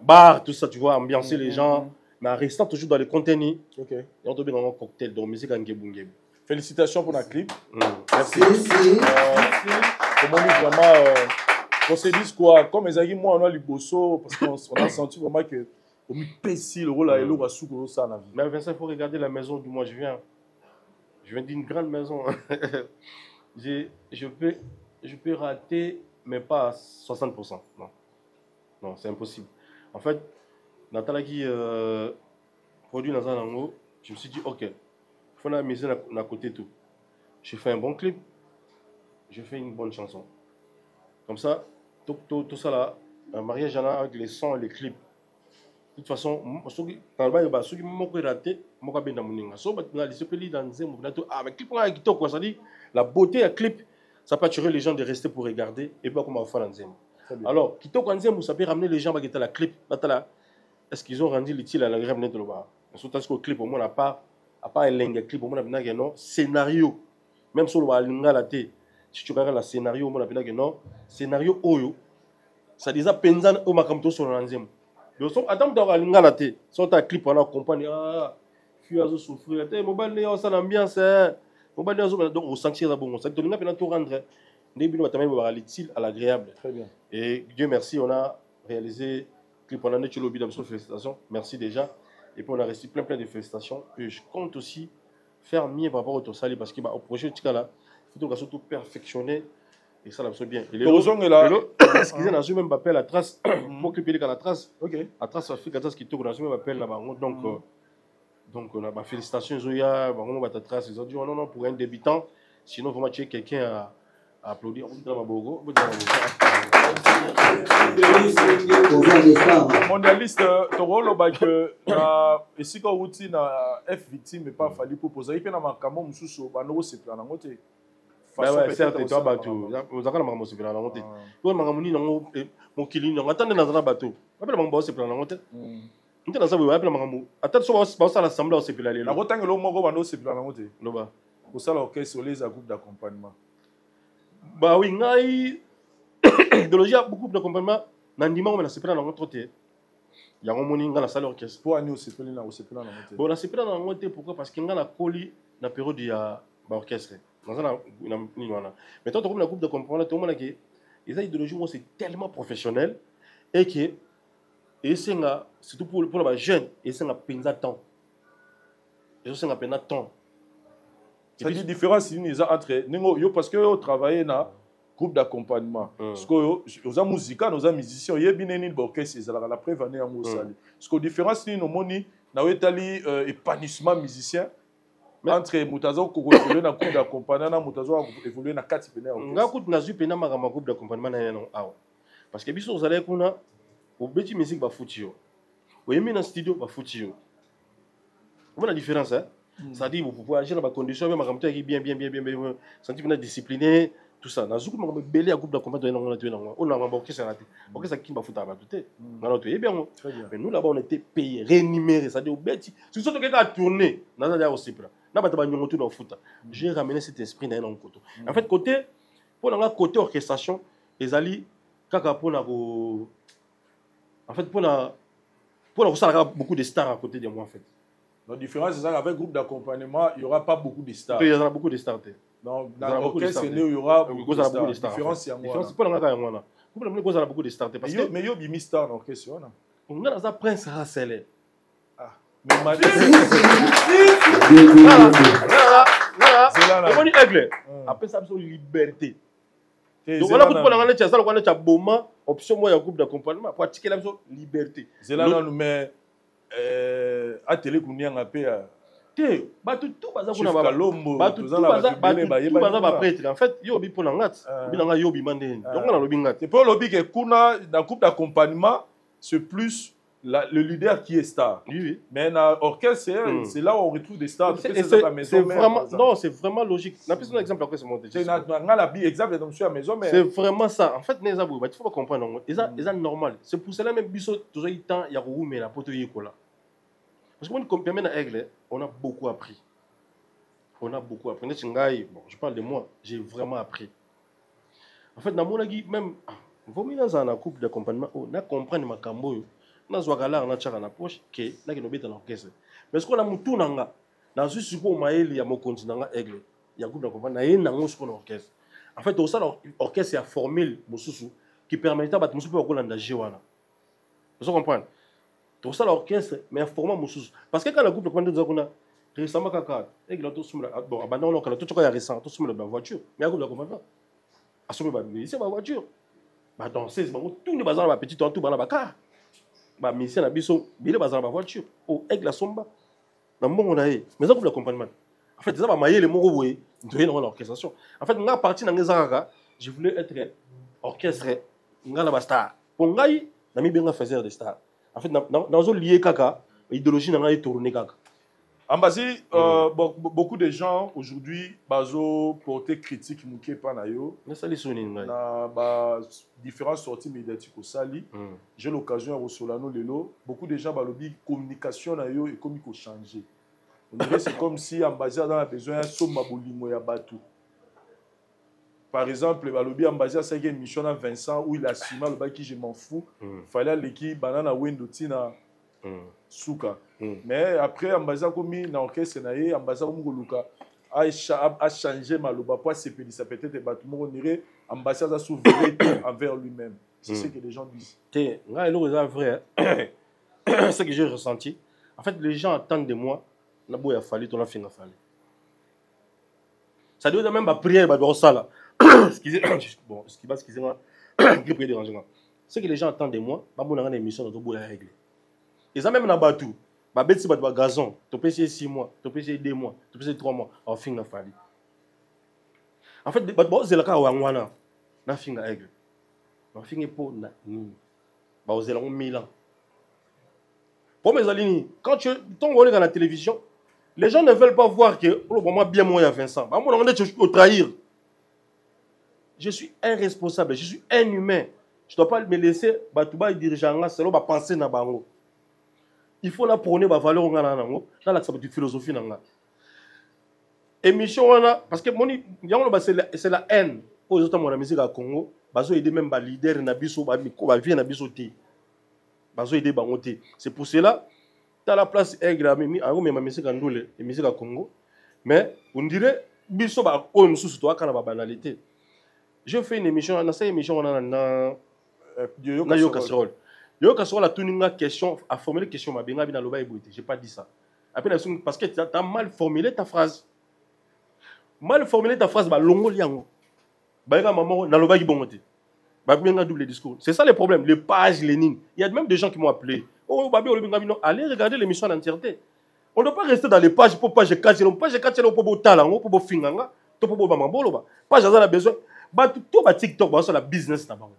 bar, tout ça, tu vois, ambiancer les gens, mais en restant toujours dans le contenu. Ok. Et on tombe dans un cocktail, donc musique en Ngebungebe. Félicitations pour la clip. Merci. Comment on dit vraiment, on se dit quoi, comme les amis, moi, on a le bosso, parce qu'on a senti vraiment que on me pèse le rôle à Elo Rassouk, ça, la vie. Mais Vincent, il faut regarder la maison d'où moi je viens. Je viens d'une grande maison. Je peux rater, mais pas à 60%. Non. Non, c'est impossible. En fait, Nathalie qui produit dans un angle, je me suis dit, ok, il faut la mise à côté tout. J'ai fait un bon clip, j'ai fait une bonne chanson. Comme ça, tout ça là, un mariage avec les sons et les clips. De toute façon, quand le bail ceux qui m'ont raté, moi bien dans mon inga. So maintenant les sepeli dans un moment ah mais clip on a quitté quoi ça dit la beauté à clip, ça peut attirer les gens de rester pour regarder et pas comme on fait dans un. Alors, quitte au Kanzem, ça peut ramener les gens à la clip. Est-ce qu'ils ont rendu l'utile à la grève de l'Oba? Surtout que le clip, au moins, à part un clip, au moins, un scénario. Même si on va la tête, si tu regardes le scénario, au moins, un scénario Oyo, ça dit ça pensan au Makamto sur l'anzem. Donc, attends, tu vas la tête. Si on a un clip, on accompagne, tu vas souffrir, mobile, on a l'ambiance, donc on sentit ça bon. Ça te donne à tout rendre. À l'agréable. Très bien. Et Dieu merci, on a réalisé clip on a net lobby d'absolu félicitations. Merci déjà. Et puis on a reçu plein de félicitations. Et je compte aussi faire mieux par rapport au Tosali parce qu'au projet de là, il faut surtout perfectionner et ça l'absolu bien. Et est là. Excusez moi je même m'appelle la trace. Moi qui peux la trace. OK. La trace Afrique, la trace qui tourne, je m'appelle là-bas. Donc on a ma félicitations Zoya, on va ta trace, ils ont dit non pour un débutant, sinon vraiment tu es quelqu'un à applaudir. Mondialiste, ton rôle et si quand tu na F victime mais pas fallu pour poser, il peut na makamo mususu bano se plan na ngote. Ouais, certes, toi bateau. Vous avez makamo se plan na ngote. Toi makamuni na mo kilini, on attend dans un bateau. Appelle makamo se plan na ngote. Nte na sabu appelle makamo. Attends so ça l'assemblée se plan là. Na ngotango lo moko bano se plan na ngote. Loba. Pour ça l'orchestre les groupe d'accompagnement. Bah oui, ngai idéologie a beaucoup d'accompagnement. Nandima on a se plan na ngote. Il y a un moni ngala salle orchestre. Pour année se plan na ngote. Bon, on a se plan na ngote pourquoi parce que ngala koli na période ya ba orchestre. Dans un ni wana. Mais toi comme la groupe d'accompagnement tout le monde qui les idéologie moi c'est tellement professionnel et que et c'est surtout pour les jeunes et c'est un penza temps. Et c'est un penza temps. Ça dit différence entre yo parce que yo travailler na groupe d'accompagnement. Parce que aux musiciens, nos musiciens, il y a bien une orchestre, c'est la preuve année à Moussali. Parce que différence ni no moni na wetali épanouissement musicien entre mutazo ko évoluer na groupe d'accompagnement, mutazo évoluer na quatre pena. Nga kutu na zu pena ma groupe d'accompagnement na non awa. Parce que biso zalé kuna au beti musique ba futio. Au yemi na studio ba futio. Vous la différence hein? Ça dit vous pouvez agir dans les conditions bien makamto bien sentir bien discipliné tout ça. Na zuku ma belé à groupe d'accompagnement na tu na on a ba orchestre na te. Orchestre qui ba futa ba tout. Na notre bien. Mais nous là-bas on était payé, rémunéré, ça dit au beti. Si surtout quelqu'un a tourné, na za aussi là. Na ba ta ba nyongo tout dans futa. J'ai ramené cet esprit dans un côté. En fait côté pour la côté orchestration, les ali kaka pour na en fait pour ça beaucoup de stars à côté de moi en fait. La différence, c'est qu'avec groupe d'accompagnement, il n'y aura pas beaucoup de stars. Il y aura beaucoup de stars. Dans l'orchestre, il y aura beaucoup de stars. La différence, c'est c'est pas dans la moi. Vous avez beaucoup de stars. Mais il y a des stars dans l'orchestre. On a dans un prince Rasselé. Ah, mais omoni aigle apesa biso liberté donc wana kuti mpona ngana tiazala kwana tia boma option moya ya groupe d'accompagnement po atikela biso liberté zela nanu mais atele kunianga pe te bato tout baza kuna bato tout baza baprêtre en fait yo obi mpona ngati obi na ngai yo obima ndeni donc nga nalobi ngati mpe olobi ke kuna na groupe d'accompagnement c'est plus le leader qui est star. Oui. Mais dans l'orchestre, c'est là où on retrouve des stars. C'est vraiment, non, c'est vraiment logique. On a pris un exemple après ce monté. C'est vraiment ça. En fait, il faut comprendre. C'est normal. C'est pour cela même que toujours eu temps, il y a eu mais la pote yékola. Parce que quand on a aigle, on a beaucoup appris. On a beaucoup appris. Bon, je parle de moi, j'ai vraiment appris. En fait, dans mon avis, même, vous voyez dans un couple d'accompagnement, on a compris ma cambo. Na zwakala na tchaka na poche ke na kinobeta na orchestre mais ce qu'on a mutu nanga na juste support maeli ya mokonzi nanga aigle ya groupe d'accompagnement na yena ngo ce orchestre en fait au ça l'orchestre a formule mosusu qui permettait ba mususu ko landa jewana vous comprenez tout ça l'orchestre mais format mosusu parce que quand le groupe d'accompagnement kuna récemment kaka aigle to sumla bon abandon on kala to tchoka ya récent to sumla dans voiture mais groupe d'accompagnement assumer ba c'est ba voiture ba danser ba tout ne bazana ba petit tout bana ba car ba mission na biso bile bazana ba voiture au aigle la somba na mbongo na ye mais ça pour l'accompagnement en fait ça ba mayele moko boye ndoye na l'orchestration en fait nga partie na ngezaka je voulais être orchestre nga na ba star pour ngai na mi benga faiseur de star en fait na zo lié kaka idéologie na ngai tourner kaka Ambazi, beaucoup de gens aujourd'hui bazo porter critique muké pa na yo. Na ba différentes sorties médiatiques au sali. J'ai l'occasion à Solano lelo, beaucoup de gens balobi communication na yo et comme il faut changer. On dirait c'est comme si Ambazi a besoin de somme mabolimo ya batu. Par exemple, balobi Ambazi a une mission à Vincent où il a signé le bac qui je m'en fous. Fallait l'équipe banana wendo tina Souka. Mais après, Ambaza komi na orchestre na ye, Ambaza Mugoluka a changé Maloba pour ça peut-être bâtiment on dirait Ambaza a souverain envers lui-même. C'est ce que les gens disent. C'est vrai. Ce que j'ai ressenti. En fait, les gens attendent de moi. Na boya fallu, ton a fait fallu. Ça doit même pas prier, bah dans ça là. Bon, ce qui va, excusez-moi, qui peut déranger moi. Ce que les gens attendent de moi, bah mon une émission dans boya régler. Ils ont même na batu. Ba beti ba gazon, to pese 6 mois, to pese 2 mois, to pese 3 mois, en fin na fali. En fait, ba ozela ka wangwana na finga aigle. Na finga po na ni. Ba ozela 1000 ans. Pour mes amis, quand tu tombes dans la télévision, les gens ne veulent pas voir que le moment bien moi il y a Vincent. Ba moi on est au trahir. Je suis irresponsable, je suis un humain. Je dois pas me laisser batuba dirigeant nga selon ba penser na bango. Il faut la prôner la valeur dans la philosophie. Émission, parce que c'est la haine. Pour les autres, la musique à Congo, ils aider même les leaders c'est pour cela, dans la place aigle, ma musique en doule, la musique à Congo. Mais on dirait, biso ba on sous toi quand la banalité. Je fais une émission, dans cette émission, on a yo casserole. Yo kasoro la tuninga question a formulé question ma benga bina loba eboité, j'ai pas dit ça. Après parce que tu as mal formulé ta phrase. Mal formulé ta phrase ba longo liango. Ba nga maman na loba ki bongoté. Ba benga double discours. C'est ça le problème, les pages Lénine. Il y a même des gens qui m'ont appelé. Oh babi olobinga bino, allez regarder l'émission en entièreté. On ne doit pas rester dans les pages pour page 4, page 4 pour bo talango, pour bo finganga, to pour bo bamambolo ba. Page ça a besoin. Ba tout ba TikTok ba sur la business na bango.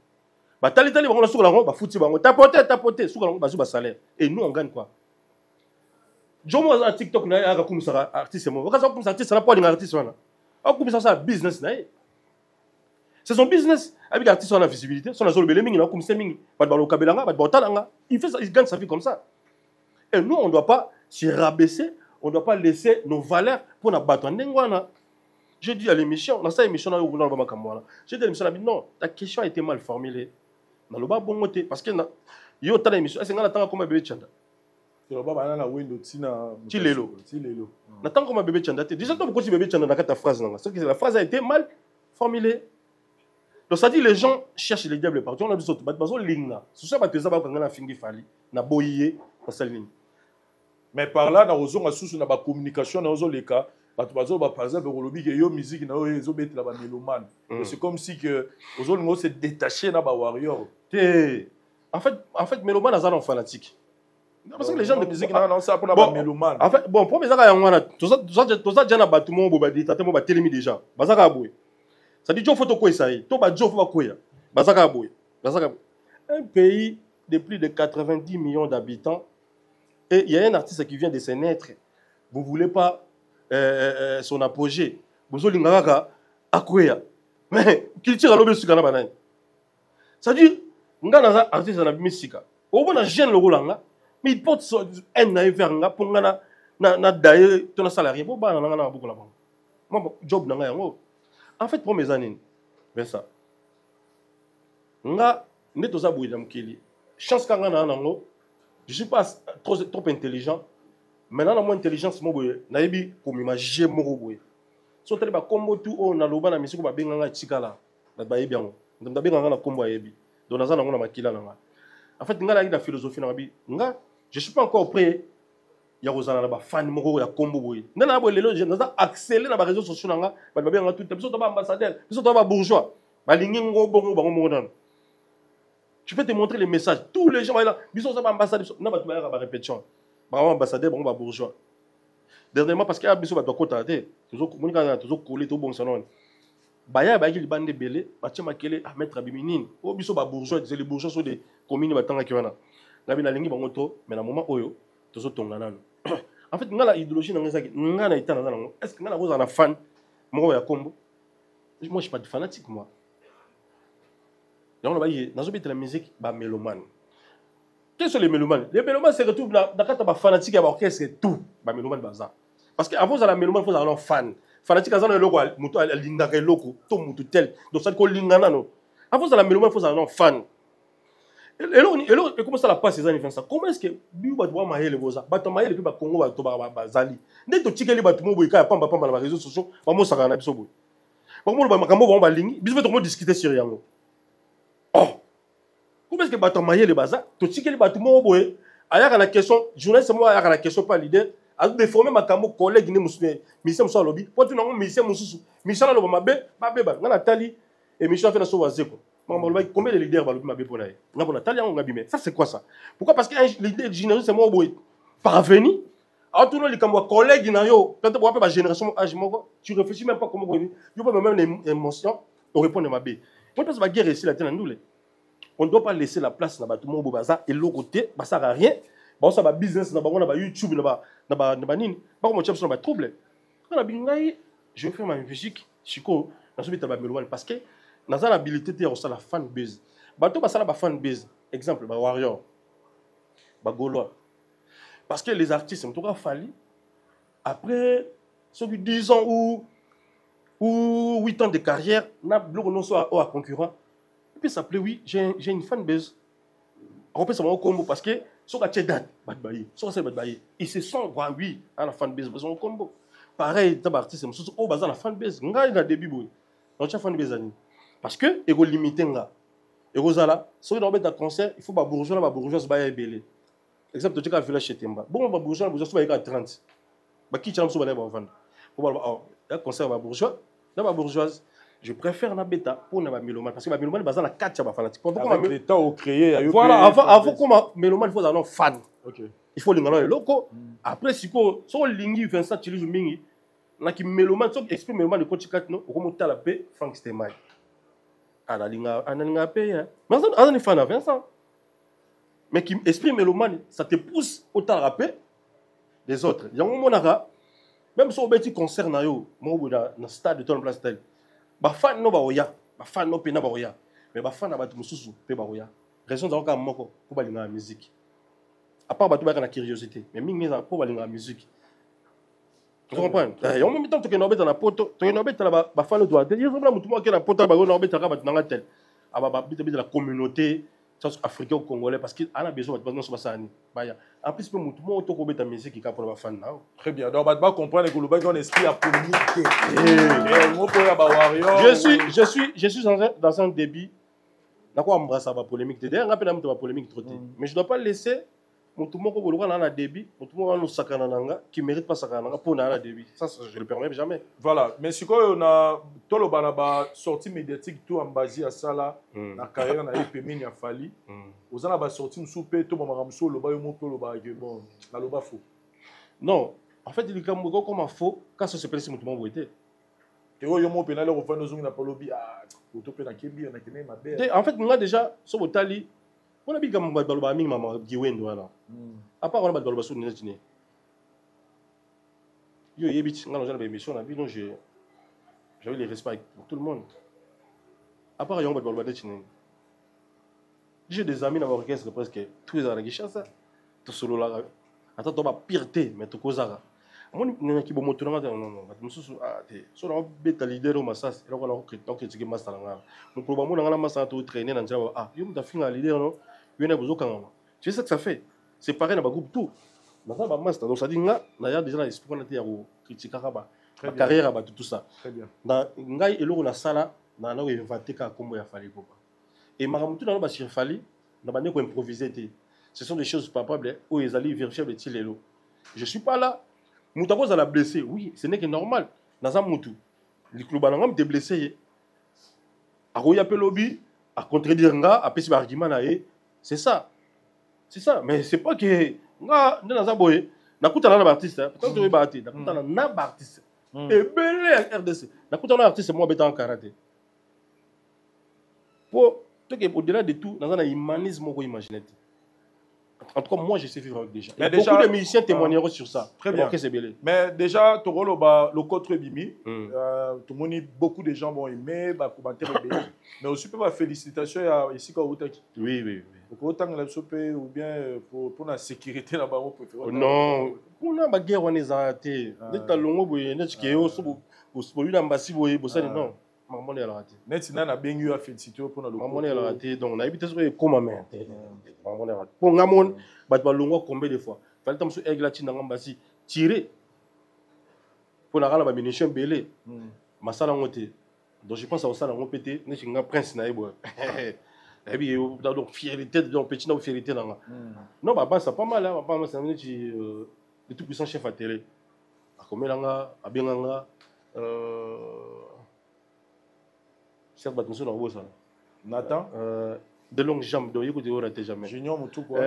Tali on sur la ronde, foutu bango, tapoter, sur la ronde, basu salaire. Et nous on gagne quoi? Jomo a TikTok na ya comme ça artiste mo. Quand ça comme ça artiste na pas artiste wana. A comme ça business na. C'est son business. Avec l'artiste on a visibilité, son azolo beleming na comme c'est mingi. Pas de balo kabelanga, pas de botalanga. Il fait ça, il gagne sa vie comme ça. Et nous on doit pas se rabaisser, on doit pas laisser nos valeurs pour na battre ndengwana. J'ai dit à l'émission, dans cette émission là où on va pas comme moi là. J'ai dit à l'émission non, ta question a été mal formulée. Dans le bas bon côté parce que yo tala émission est-ce que na tanga comme bébé chanda to ba bana na window tina tilelo na tanga comme bébé chanda déjà toi pourquoi tu bébé chanda dans ta phrase là c'est que la phrase a été mal formulée donc ça dit les gens cherchent les diables partout on a besoin de bazo linga c'est ça ba teza ba kanga na fingi fali na boyié na saline mais par là na ozonga susu na ba communication na ozo leka par exemple, il y a musique, il y a mélomane. C'est comme si que on se détaché dans les warriors. En fait, mélomane, c'est un fanatique. Parce que les gens de musique, non, c'est pour la mélomane. En fait, bon, pour mes amis, tout ça, déjà, bâtiment, bâtiment, télémi déjà. Bazaka aboué. Ça dit, il faut que ça aille. Tout le faut que Bazaka aboué. Un pays de plus de 90 millions d'habitants, et il y a un artiste qui vient de se naître. Vous ne voulez pas son apogée. Vous avez un mais qui tire à l'objet sur le banane. Ça dit, on a un artiste qui a musique. On a un jeune le roulant, mais il porte un naïf pour na daye ton salarié. Bon, bah, on a beaucoup là-bas. Moi, job n'a rien. En fait, pour mes années, ben ça. On a net aux abouis d'amkeli. Chance qu'on a un je ne suis pas trop intelligent. Maintenant, mon intelligence, moi, je comme imaginer mon boy. So tele ba combo tout on a loba na musique ba benga tikala. Ba ba yebi yango. Ndam benga na combo yebi. Donc na za na ngona makila na. En fait, ngala la philosophie na bi. Nga, je suis pas encore prêt. Ya rozana na ba fan moko ya combo boy. Ndana bo lelo je na accélérer na ba réseaux sociaux na nga. Ba benga tout biso to ba ambassadeur, biso to ba bourgeois. Ba lingi ngo bongo ba ngo nan. Tu peux te montrer les messages. Tous les gens là, biso to ba ambassadeur, na ba to ba répétition. Ba ambassadeur, ba bourgeois. Dernièrement, parce qu'il y a besoin de côté, toujours collé tout bon salon. Baya ba il bande belé, ba tia makele a mettre abiminin. O biso ba bourgeois, les bourgeois sont des communes batanga ki wana. Na bina lingi bango to, mais na moment oyo, tozo tonga nanu. En fait, ngala idéologie na ngazaki, ngana itana nanu. Est-ce que ngala vous en a fan mo ya combo? Moi je suis pas de fanatique moi. Donc on va y nazo bite la musique ba mélomane. Quels sont les mélomanes? Les mélomanes se retrouvent dans le fanatique et l'orchestre, c'est tout. Les mélomanes, parce qu'avant, les mélomanes, il faut avoir un fan. Fanatique, il faut avoir un logo, il tel. Donc, ça, c'est lingana. Avant, les mélomanes, il faut avoir un fan. Et là, comment ça la passe, ces années, comment est-ce que Biou va voir Maïe les Boza? Bato Maïe les Congo va Zali. Dès que tu as les bâtiments, il y a pas dans les réseaux sociaux, il y a un peu. Comment va lingi? Il faut discuter sur Yango. Oh! Comment est-ce que bato maye le baza to tiki le bato mo boye aya la question journaliste moi aya la question pas leader a déformer makambo collègue ni musu mission so lobby pour tu na mission musu mission lo mabe ba ngana tali et mission fait na so wazeko combien de leaders va lobby mabe pour na ngabo na tali ngabbi mais ça c'est quoi ça pourquoi parce que un leader génération c'est moi boye parvenu a tout le kambo collègue na yo peut-être pour pas génération âge moko tu réfléchis même pas comment boye yo pas même émotion on répond mabe moi pense ba guerre ici la tena ndule. On ne doit pas laisser la place dans tout le monde et l'autre côté, ça ne sert à rien. Ça va business, ça va YouTube, ça va nini. Par contre, ça va trouble. Je vais faire ma musique, je suis parce que dans l'habilité de faire la fan base. Bato ça la fan base. Exemple, Warrior, Gaulois. Parce que les artistes, en tout cas, fallu après 10 ans ou 8 ans de carrière, n'a bloqué soit à concurrent. Puis s'appeler oui, j'ai une fanbase. On peut savoir combo parce que sur la date, sur la bad ils se sont oui à la fanbase parce qu'on combo. Pareil, t'as artiste, c'est au bazar la fanbase. On a début boy. On a fanbase ani. Parce que il faut limiter là. Et Rosala, si on a un concert, il faut ba bourgeois se bailler belé. Exemple, tu as vu la chez Temba. Bon, ba bourgeois se bailler à 30. Ba qui tient sur ba vendre. Pour ba un concert ba bourgeois, ba bourgeoise. Je préfère la bêta pour la mélomane parce que la mélomane est basée sur la 4 fanatique. Avec l'État au créé. Voilà, avant comme mélomane, il faut avoir un fan. Il faut l'ingénieur loco. Après, si on lingi fait ça, tu les mingi. Là qui mélomane, si on exprime mélomane de coach 4 non, on remonte à la paix, Frank Stemai. Ah la linga paix. Mais ça, on est fan à Vincent. Mais qui exprime mélomane, ça te pousse au temps rapper des autres. Il y a un moment même si on a un concert dans le stade de ton place tel. Ba fan no ba oya, ba fan no pena ba oya. Mais ba fan na ba mususu pe ba oya. Raison za ka moko pour balinga la musique. À part ba to ba na curiosité, mais mingi za pour balinga la musique. Tu comprends? Et en même temps to ke no beta na poto, to no beta ba fan no doit. Ils ont mutu mo ke na poto ba no beta ka ba na tel. Aba ba bita la communauté africain congolais parce qu'il a besoin de sur basani. Baya. En plus pe mutu mo to ko beta musique qui ka pour ba fan na. Très bien. Donc ba comprendre que le ba un esprit à polémique. Je suis dans un débit. D'accord, embrasser la polémique. D'ailleurs, on a polémique trop. Mais je ne dois pas laisser moto moko boloka na débit moto moko no sakana nanga qui mérite pas sakana nanga pour na débit ça je le permets jamais. Voilà, mais sikoyo na toloba na ba sortie médiatique tout en base à ça là na carrière na epemini ya Fally ozana ba sortie msupe to mama mso loba yo moto loba que bon na loba faux. Non, en fait il kambo comme faux quand ça se passe moto moko était. Et yo mo penale ko fa no zongi na polobi ah to pe na kebi na kene ma belle. En fait moi déjà so botali on a bien comme baloba mingi mama giwendo wana. À part on a baloba so nene. Yo yebit ngalo jana ba émission na bi non j'avais les respects pour tout le monde. À part yo baloba nene. J'ai des amis dans l'orchestre presque tous les années ça. To solo la. Attends to ba pire mais to kozara. Mon nena ki bo moto na non mususu te so na beta leader o masas elo ko na critiquer master nga mon problème na nga master to traîner na njaba yo mta finga leader non yo na bozo kanga tu sais ce que ça fait c'est pareil na ba groupe tout na ba master donc ça dit nga na ya déjà na esprit na te ya ko critiquer ba carrière ba tout ça très bien na ngai elo na sala na na inventer ka kombo ya Fally ko et maramutu na ba sur Fally na ba ne ko improviser te ce sont des choses palpables où ils allaient vérifier le tilelo je suis pas là. Moutako a blessé, oui, ce n'est que normal. Dans un moutou, le club a été blessé. A Roya Pelobi, à contredire nga, à péter argument c'est ça. C'est ça, mais c'est pas que nga dans un boy, na kuta na artiste, peut-être tu vas na kuta na artiste. Et belé RDC. Na kuta na artiste moi béton en karaté. Pour au-delà de tout, dans un humanisme qu'on imagine. En tout cas, moi, je sais vivre avec déjà. Et beaucoup de musiciens témoigneront sur ça. Très bien. Mais déjà, Togolo, le contre Bimi, tout le monde, beaucoup de gens vont aimer, commenter le pays. Mais aussi, félicitations ici quand vous êtes. Oui. Pour autant que la soupe ou bien pour la sécurité là-bas, on peut faire. Non, on a une guerre, on est arrêté. Dès que tu as l'ongo, tu as dit que tu as non. Maman est raté. Maintenant, on a bien eu à féliciter pour le maman est raté. Donc, on a évité ce comme maman. Maman est raté. Pour Ngamon, tu vas l'ongo combien de fois? Fallait que tu aies la tine dans tirer. Pour la rala, munition belé. Masala ngote. Donc, je pense à ça, on pété. N'est-ce qu'un prince naïbo. Et puis, donc, fierté, donc, petit, non, fierté. Non, bah, ça pas mal, hein. Pas mal, c'est le tout puissant chef à télé. À Komelanga, à Benganga, certes, attention dans ça. Nathan de longues jambes, donc écoutez, on raté jamais. Junior Moutou quoi.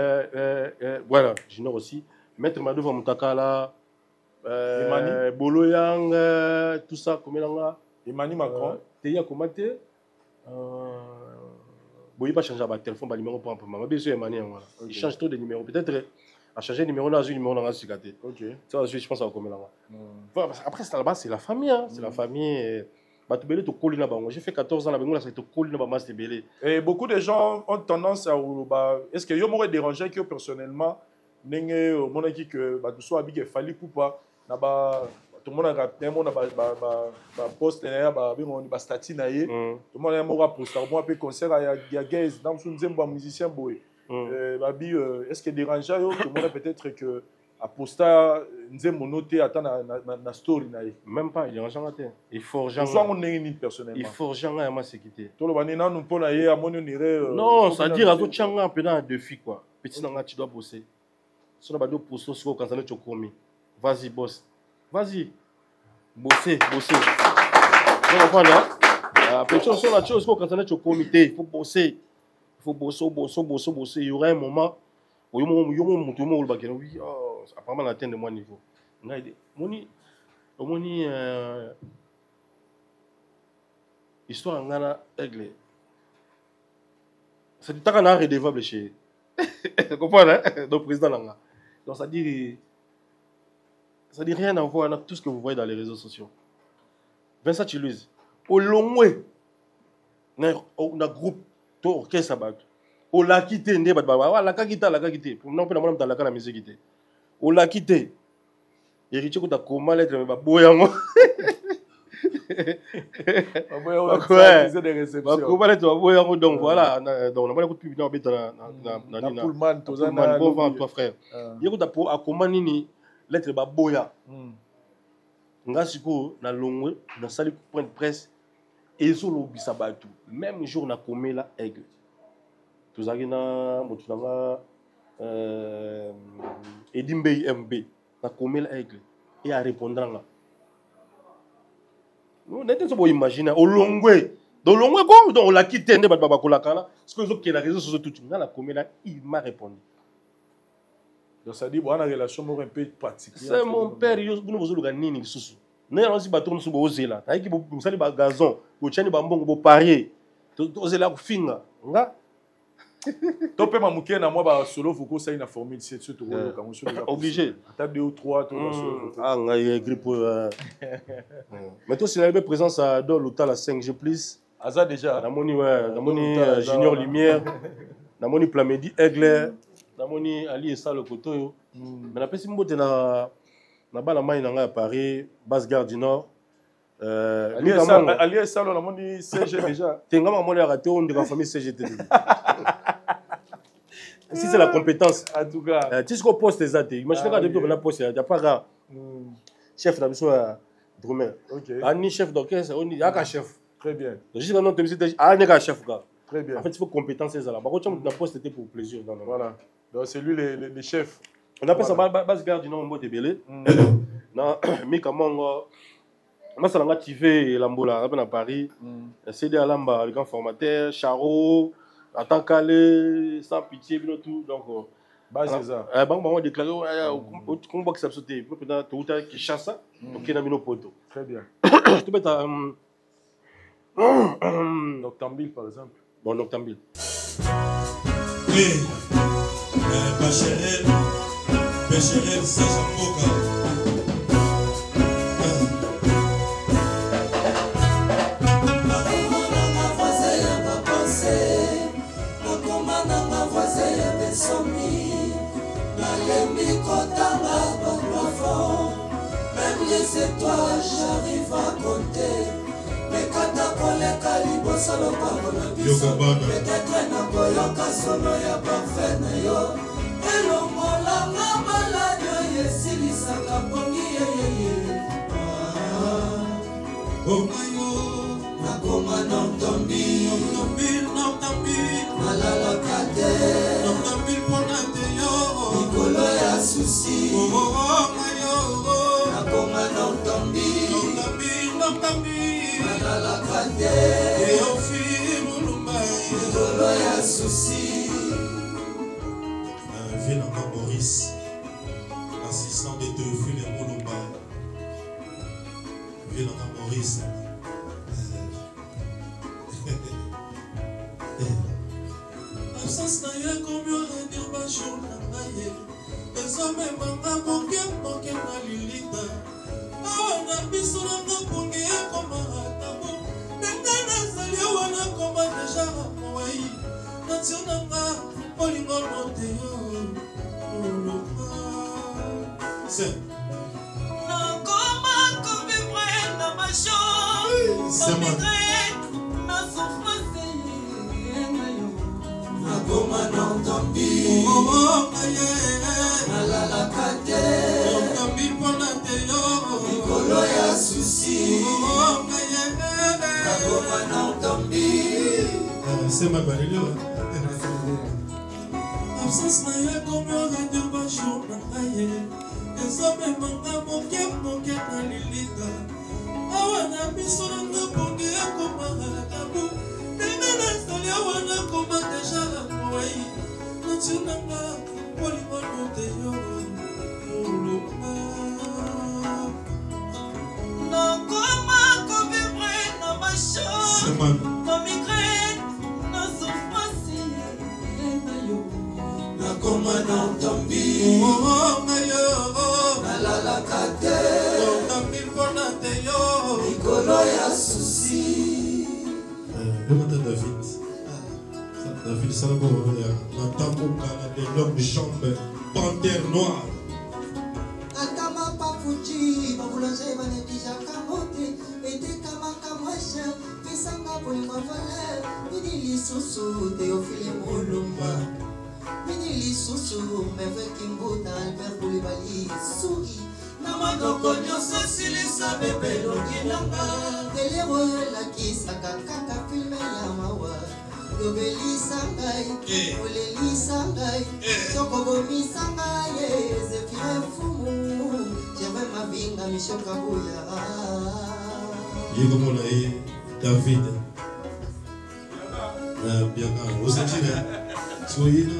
Voilà, Junior aussi. Maître Madouva Moutakala, Emani Boloyang, tout ça, Komelanga. Emani Macron. T'es à commenter. Bon, il va changer de téléphone, de numéro pour un peu. Mais bien sûr, Emani, il change trop de numéros. Peut-être à changer de numéro, là, j'ai un numéro dans la cicatrice. Ok. Ça, je pense à Komelanga. Après, là-bas, c'est la famille. C'est la famille. J'ai fait 14 ans là-bas, et beaucoup de gens ont tendance à... Est-ce que vous m'aurait dérangé que personnellement, vous avez dit que tout soit habillé Fally Poupa, tout le monde a rappelé, tout le monde a posté, tout a statut, tout le monde a posté, tout le monde a concert, il y a des musiciens. Est-ce que dérangé, tout le monde a peut-être que... A posta nzembo noté ata na story na même pas il est en train il faut jamais soit on est personnellement il faut jamais à ma sécurité tout le bani na nous pour na ye amoni nire non ça dire à tout changa peu dans défi quoi petit nanga tu dois bosser sur la bande posto sur quand ça ne chokomi vas-y boss vas-y bosser donc voilà petit sur la chose quand ça ne chokomi il faut bosser il y aura un moment où oui apparemment on atteint de mon niveau. Moni histoire en Ghana aigle. C'est du temps qu'on a redevable chez. Vous comprenez donc président Langa. Donc ça dit rien à voir avec tout ce que vous voyez dans les réseaux sociaux. Vincent Chiluiz au long way na groupe to orchestre bato. O la quitté ndé ba la quitté pour non pas dans la musique quitté. O la quitté. Héritier ko ta comment lettre ba boyango. Donc voilà, donc on va écouter dans beta na Pullman tozana bon toi frère. Yeko ta po akoma nini lettre ba boya. Nga siko na longwe na sali point de presse ezolo bisa batu même jour na komela aigle. Tozaki na motunanga Edimbei MB. Na comel aigle. Et à répondre là. Nous n'était pas imaginer au longwe. Dans le longwe quoi? Donc on l'a quitté ne baba kolakala. Ce que les la réseau sur tout dans la comel il m'a répondu. Donc ça dit bon la relation un peu particulière. C'est mon père yo nous vous le nini susu. Ne on si bateau sur bozela. Ta ki vous sali ba gazon, vous tiens ba mbongo bo parier. Ozela ku finga. Nga Toi, peux m'amouquer na moi ba solo faut ça une formule c'est surtout obligé. T'as 2 ou 3 toi ah nga grippe mais toi si n'avait présence à dans l'hôtel à 5G plus Aza déjà namoni ouais namoni Junior Lumière namoni Plamedi Aigle namoni Ali Essa le koto mais na pesi mbote na bala mai na nga à Paris Basse Gare du Nord Ali Essa la namoni CG déjà tenga mamoni raté on de la famille CGT. Si c'est la compétence, en tout cas, tu sais qu'on poste les athées. Imaginez quand depuis on a posté, il n'y a pas grave. Chef d'ambition Drummond. Ani chef d'orchestre, on dit un chef. Très bien. Juste quand on te dit un chef gars. Très bien. En fait, il faut compétence c'est ça là. Par contre, on a posté pour plaisir. Voilà. Donc c'est lui les chefs. On appelle ça Basse Gare du Nord, on de belé. Non, mais comment moi ça l'a TV Lambola à Paris. CD à Lamba avec un formateur, Charo. En tant qu'aller sans pitié, tout donc c'est ça. On va déclarer qu'on va que ça saute. Peut-être tout à qui chasse, ok na mino poto. Très bien. Tu peux ta Noctambile par exemple. Bon Noctambile. Oui. Bachelel Sajamoka. Même les étoiles, j'arrive à compter. Mais quand t'as collé Calibo, ça le parle peut-être un akoyoka sono ya parfait na yo. Et l'ongola ma malade, yesilisaka pongi yeye. Oh mayo, nakoma Noctambile, nalala kate, Noctambile ponate yo. Nikolo ya susi. Oh mayo, nakoma Noctambile, nalala kate, Eofi mulumba. Nikolo ya susi. Vilanga Maurice, assistant de Théophile et Moulumba. Vilanga Maurice. Absence na ye comme yo redire ba jour na ngaye. Désormais manga moke na lilita. Awa na biso na ponge comme atabo. Nanga na sali wana comme déjà moi. Nationanga polingo monteo. C'est nakoma Noctambile, nalala kate, Nikolo ya susi. Nakoma Noctambile, c'est ma balélio. Absence na ye comme yo redire ba jour na ngaye. Désormais manga moke na lilita. Awa na biso na ponge comme atabu. Nanga na sali wana comme déjà moi. Natunanga polingo monteo. nakoma kovivre na basho, na migraine, na souffrance na yo. Nakoma Noctambile, nalala kate, Nikolo ya susi. Demande David. David Salabo, Natamboka, des l'homme de chambre, panthère noire. Atama pafuji, babulaze banetija kamote, ete kama kamwesha, kisanga polingo vale, mini lisusu, Théophile Moulumba. Mini lisusu, meve kimbuta, Albert Koulibaly, Souri. Namanoko nyonso silisa bebe longinanga. Delero lakisaka kaka filme ya mawa. Yobelisa ngai, olelisa ngai, sokobomisa ngai, Zefire fumu, Jeve mavinga mishoka buya. Yego mona David. Biaka, vous êtes là. Soyez là.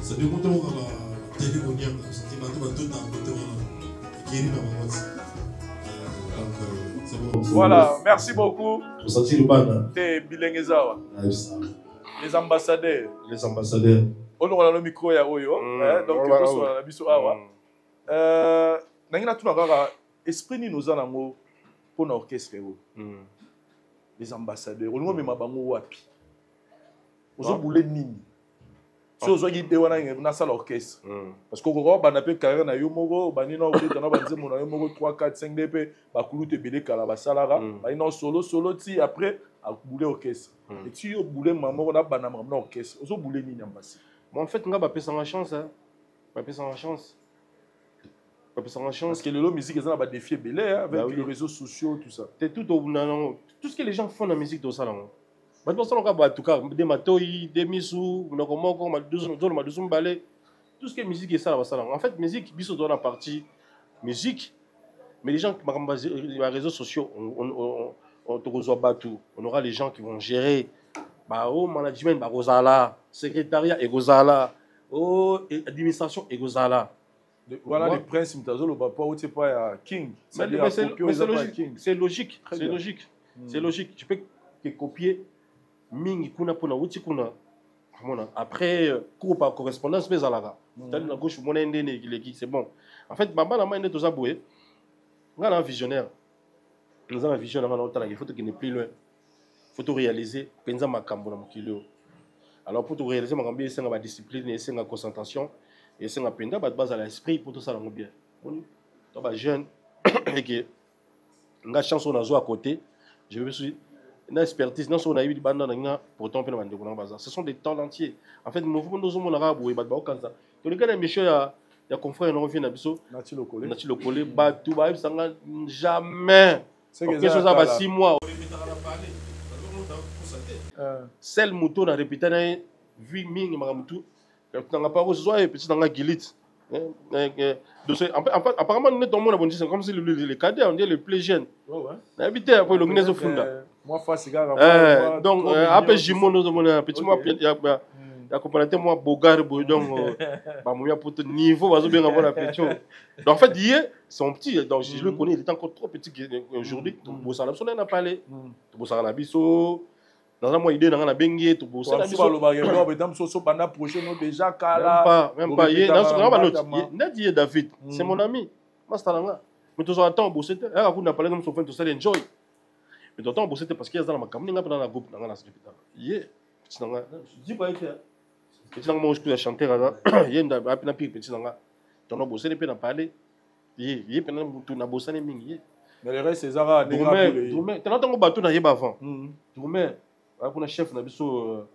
Ça demande à la télé qu'on y a, ça dit maintenant tout dans le côté qui est dans ma voix. Donc c'est bon. Voilà, merci beaucoup. Vous sentez le ban? T'es bilinguezawa. Les ambassadeurs. Les ambassadeurs. On a le micro ya oyo. Donc tout soit la biso awa. Nangina tout na esprit ni nous en pour l'orchestre. Les ambassadeurs. On a bango wapi. Ozo boule nini. So zo yide wana na salle orchestre. Parce que ko ba na pe carrière na yo moko ba ni na o na ba nzemo na yo moko 3 4 5 DP ba kulute bele kala ba salara ba ni solo ti après a boule orchestre. Et tu yo boule maman na ba na orchestre. Ozo boule nini ambassi. Moi en fait nga ba pesa nga chance hein. Ba pesa nga chance. Ba pesa nga chance parce que le musique ils ont ba défier belé avec les réseaux sociaux tout ça. C'est tout tout ce que les gens font dans la musique dans ça là. Bah tout ça en tout cas des matoi, des misou, on a comment madouzoum balé. Tout ce qui est musique et ça là ça là. En fait musique biso dans la partie musique mais les gens qui les réseaux sociaux on te reçoit batou. On aura les gens qui vont gérer bah au management bah gozala, secrétariat et gozala, au administration et gozala. Voilà les principes tazolo ba pas ou c'est pas king. C'est logique, c'est logique, c'est logique. C'est logique, tu peux que copier mingi kuna pona wuti kuna mona après cours par correspondance mais alaga tali na gauche mona ndene kileki c'est bon en fait baba na main toza boé ngana visionnaire nous avons un visionnaire na otala il faut que ne plus loin faut tout réaliser penza makambo na mokilo alors pour tout réaliser makambo c'est nga discipline c'est nga concentration et c'est nga penda ba base à l'esprit pour tout ça lango bien to ba jeune et que nga chance on a zo à côté je me suis une expertise non on a eu du banda na pourtant pe na bande ko bazar ce sont des talentiers en fait mouvement nous on a boé ba kanza to le gars monsieur ya confrère on revient na biso nati le collé ba tout ba sanga jamais c'est que ça va 6 mois celle moto na répété na vu mingi makamutu tu n'as pas reçu et petit dans la guilite apparemment nous tout le monde a bon c'est comme si les cadets on dit les plus jeunes ouais habité après le Guinéen funda moi face gars donc après jimo nous on petit moi ya comparateur moi bogar donc ba moya pour niveau bazo bien avoir la pétion donc en fait hier son petit donc je le connais il est encore trop petit aujourd'hui pour ça on a parlé pour ça na biso dans moi idée dans la bengue tout pour ça na biso lo ba ngelo ba tam so bana prochain déjà kala même pas hier dans ba l'autre Nadia David c'est mon ami mastalanga mais tout ça attend bosser là on a parlé comme son fait tout ça enjoy mais d'autant bosser parce qu'il y a dans ma caméra dans la groupe dans la secrétaire hier petit nanga je dis pas que petit nanga moi je peux chanter là hier na na petit nanga ton bosser ne peut pas parler hier pendant tout na bosser mingi mais le reste c'est Zara mais t'as entendu bateau na yeba avant mais on a chef na biso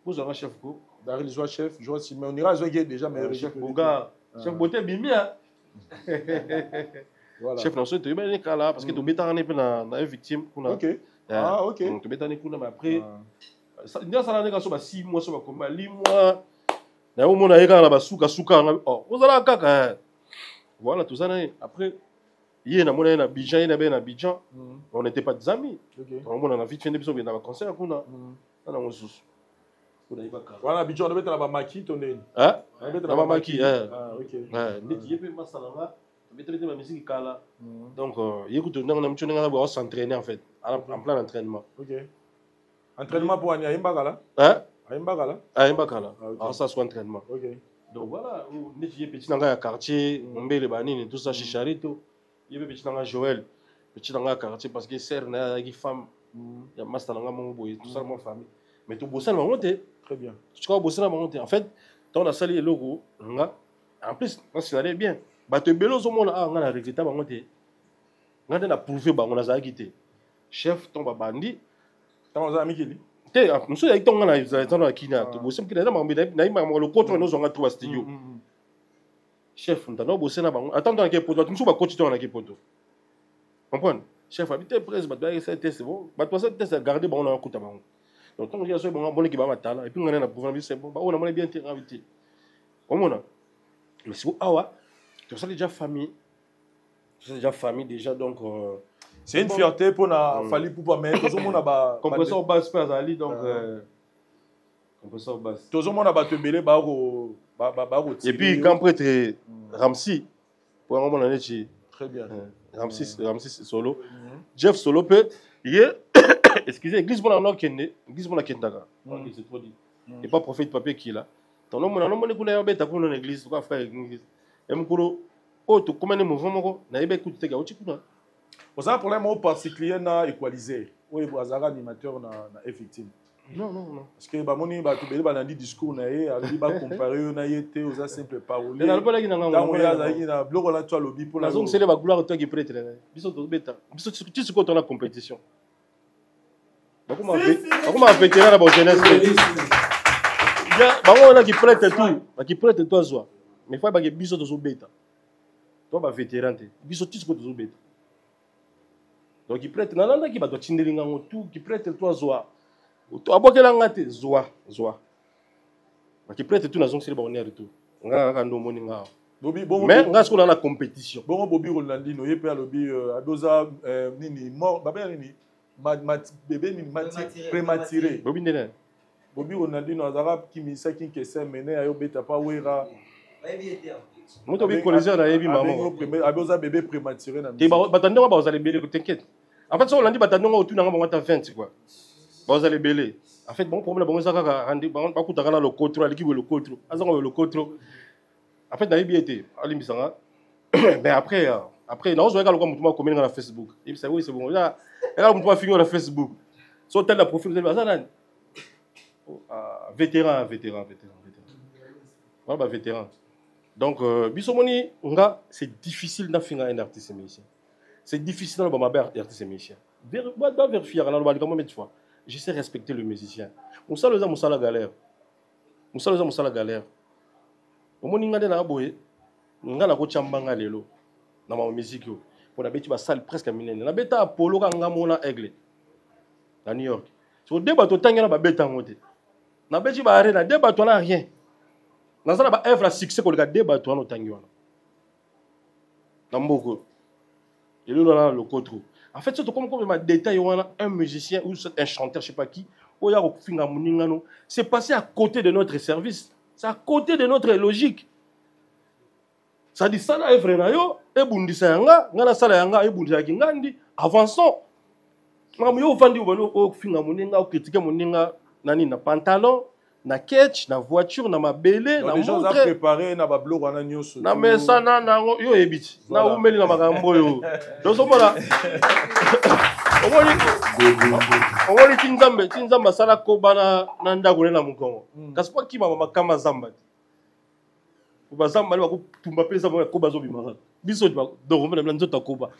vous avez chef ko Daryl joie chef joie si mais on ira jouer déjà mais chef boga chef beauté bimi voilà chef na so te ben kala parce que to betane pe na victime kuna OK OK to betane kuna mais après ça ndia ça na so ba 6 mois so ba komba 8 mois na au mona yeka na ba suka oh vous allez kaka voilà tout ça après hier na mona na Abidjan na ben na Abidjan on n'était pas des amis on mona na vite fait biso bien na concert kuna na ngosusu voilà Abidjan on mettre na ba maki tonné hein na ba maki OK nditi yepe masala mettre ma musique kala donc écoute on a mtu nga ba s'entraîner en fait en plein entraînement OK entraînement pour Anya Imbagala hein Imbagala Imbagala alors ça soit entraînement OK donc voilà nditi yepe petit nga quartier mbele banini tout ça chez Charito il y avait petit dans Joël petit dans quartier parce que sœur na qui femme il y a master dans mon boy tout ça mon famille mais tout bosser na monter très bien tu crois bosser na monter en fait dans la salle logo nga en plus ça allait bien ba te belo zo mona nga na recruter ba monter nga na prouver ba on a za quitté chef ton bandi ton za amiki te nous so ya ton nga na za na kina to bosser kina na mambe na ma le contre nous on a trouvé studio chef ntano bosser na bango attends dans quel poto tu ba coach dans quel poto comprendre chef habité presse ba doit essayer c'est bon ba toi ça test garder ba on a kuta bango Donc quand on dit à ce moment bon qui va matala et puis on est na pouvoir c'est bon on a bien terrain vite. Comment mais c'est awa tu as déjà famille. Tu as déjà famille déjà donc c'est une fierté pour na fali pour mais tout le monde a ba compresseur basse pas ali donc compresseur basse. Tout le monde a ba te belé ba et puis quand prêtre Ramsi pour un moment on est très bien. Ramsis solo. Jeff solo peut excusez église pour la kende église pour la kendaka. C'est trop dit. Et pas prophète papier qui là. Ton nom on kuna beta kuna l'église quoi frère église. Et mukuro oh tu comment mouvement na yebe écouter ga uchikuna. Vous avez un problème au particulier na équaliser. Oui, vous avez un animateur na effective. Non. Parce que bamoni ba tubeli ba nandi discours na ye, ali ba comparer na yete aux simple parole. Na pas lagi na ngam. Dans ya za na bloco la toi lobby pour la. Nazong c'est la gloire toi qui prêtre. Biso to beta. Biso tu sais quoi dans la compétition. Bakuma vétéran na ba jeunesse. Ya bango na qui prêtre tout, ba qui prêtre toi zo. Mais faut ba que biso to zo beta. Toi ba vétéran te. Biso tu sais quoi to zo beta. Donc qui prête nana qui va to tindelinga tout qui prête toi zoa to abokela ngate zoa qui prête tout na zong c'est ba onere tout nga ndo moni nga bobi bon mais nga ce qu'on a la compétition bon bobi Ronaldinho yepe alobi adoza nini mort baba nini bébé nini prématuré bobi ndene bobi Ronaldinho azara ki misa ki kese mene ayo beta pa wera moto bi collège na yebi maman adoza bébé prématuré na ti ba batandonga ba osale belé t'inquiète en fait ça on l'a dit batandonga autour na nga ba 20 quoi ba osale belé en fait bon problème bon ça ka randi ba kutaka na le contrôle aliki le contrôle azanga le contrôle en fait na yebi été alimisanga mais après na ozo ka lokwa mutuma communiquer na Facebook et puis ça oui c'est bon là elle mutuma finir na Facebook so tel la profil de bazana vétéran voilà ba vétéran. Donc, bisomoni nga c'est difficile na finga un artiste musicien. C'est difficile na ba maber artiste musicien. Doit vérifier na ba comment mettre fois. Je sais respecter le musicien. Musala galère. Musala galère. Omoni nga de na boye nga na ko chambanga lelo na ma musique yo. Pour na beti ba salle presque millénaire. Na beta Apollo ka nga mona aigle. Na New York. So débat to tangela ba beta ngote. Na beti ba arena débat to na rien. Dans un œuvre à succès qu'on regarde débat toi notangiwana. Namboko. Et là là le contrôle. En fait c'est comme un détail un musicien ou un chanteur je sais pas qui oya ko finga muningano c'est passé à côté de notre service. C'est à côté de notre logique. Ça dit ça na œuvre na yo e bundisa yanga ngana sala yanga e bundisa ki ngandi avançons. Mamu yo vandi o finga muninga o critiquer muninga nani na pantalon na ketch na voiture na mabele na les gens ont préparé na ba bloc wana nyoso na mesa na yo ebiti na umeli na makambo yo dozo mona omoni tinzamba sala ko bana na ndako na mukongo kasi pa ki mama kama zamba ba zamba ba ko tumba pesa ko bazo bimaka biso donc on na nzota koba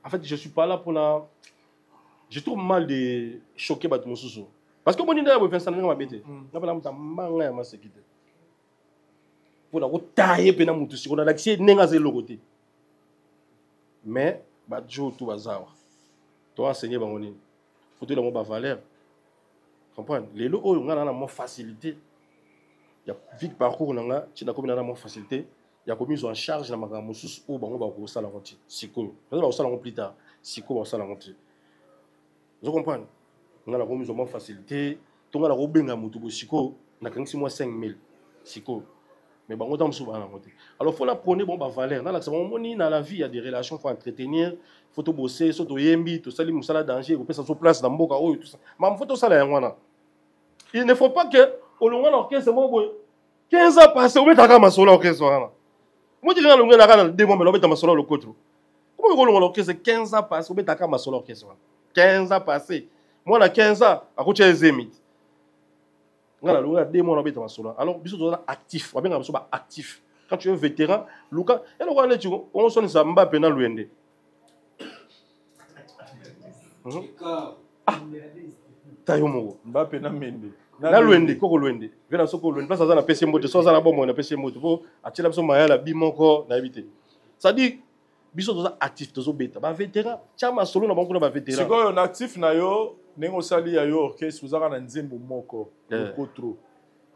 en fait je suis pas là pour la je trouve mal de choquer bat mususu. Parce que mon idée est ça n'a pas bêté. N'a pas la manga ya masekite. Pour la tailler pena mutu si on a l'accès nenga ze logoté. Mais ba jo tout bazar. Toi enseigner ba ngoni. Faut te la mo ba valeur. Comprendre? Les lo o nga na mo facilité. Ya vite parcours nga ci na ko na mo facilité. Ya ko mise en charge na makambo susu o bango ba ko sala ngoti. Siko. Ba ko sala ngoti plus tard. Siko ba sala ngoti. Vous comprenez? On a la remise en facilité. On a la robenga mutu siko na kangisi moi 5000 siko. Mais bon on tombe souvent à côté. Alors faut la prôner bon ba valeur. Dans la moni dans la vie il y a des relations faut entretenir, faut to bosser, so to yembi, to sali musala danger, ko pesa so place na mboka oyo tout ça. Mais faut to sala yangwana. Il ne faut pas que au long l'orchestre mo boy 15 ans passé au metaka masolo orchestre wana. Moi je ngana ngana kana demo mais obeta masolo le kotro. Comment au long l'orchestre 15 ans passé au metaka masolo orchestre wana. 15 ans passé. Moi, à 15 ans, à côté des Zémit. On a des mois à solo. Alors, bisous, on est actif. On est actif. Quand tu es vétéran, Lucas, et le roi, on sonne ça, Mbappé dans l'UND. Tayomo. Mbappé dans l'UND. Dans l'UND, Koko l'UND. Viens à ce qu'on place dans la PC moto, sans la bombe, on a PC moto. Pour attirer la personne, la bimoko, na éviter. Ça dit, biso toza actif tozo beta ba vétéran chama solo na banko na ba vétéran siko on actif na yo Nengo sali ya yo orchestre uzaka na nzembo moko. Lokotro.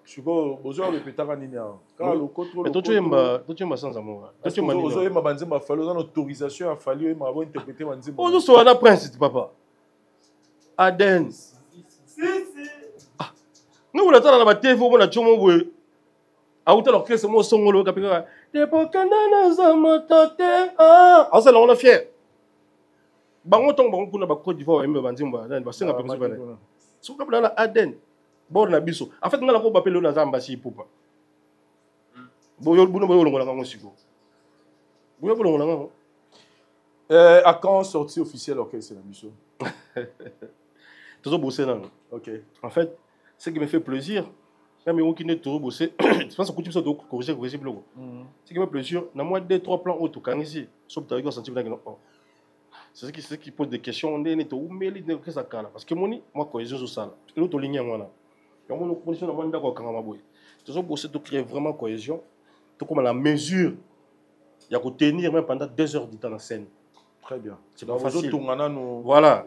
Siko bozo répétaka nini ya. Ka lokotro. Mais toi tu aimes sans amour. Toi tu aimes bozo yema banzembo fali oza autorisation ya fali yema ba interpréter banzembo. Ozo so na prince papa. Aden. Nous la tala na ba TV bona chomo boye. Auta l'orchestre mo songolo kapika. De bokanda na zamotote. Ah, ça là on est fier. Bango tong bango kuna ba Côte d'Ivoire embe banzimba na ba senga pe muzika na. So kapela na Aden. Bord na biso. En fait ngala ko ba pelo na zamba si pupa. Boyo buno boyo longola ngo siko. Boyo longola ngo. À quand sortie officielle orchestre la mission? Toujours bosser là. OK. En fait, ce qui me fait plaisir, même si on est toujours bossé, je pense que tu peux corriger le blog. Ce qui me fait plaisir, dans moi 2-3 plans auto quand ici, sauf que tu as senti que c'est ce qui pose des questions, on est tout mais il est que ça cala parce que moi cohésion sur ça. L'autre ligne moi là. Et moi position dans moi d'accord quand ma boy. Toujours bosser to créer vraiment cohésion, tout comme à la mesure il y a que tenir même pendant 2 heures du temps en scène. Très bien. C'est pas facile. Voilà.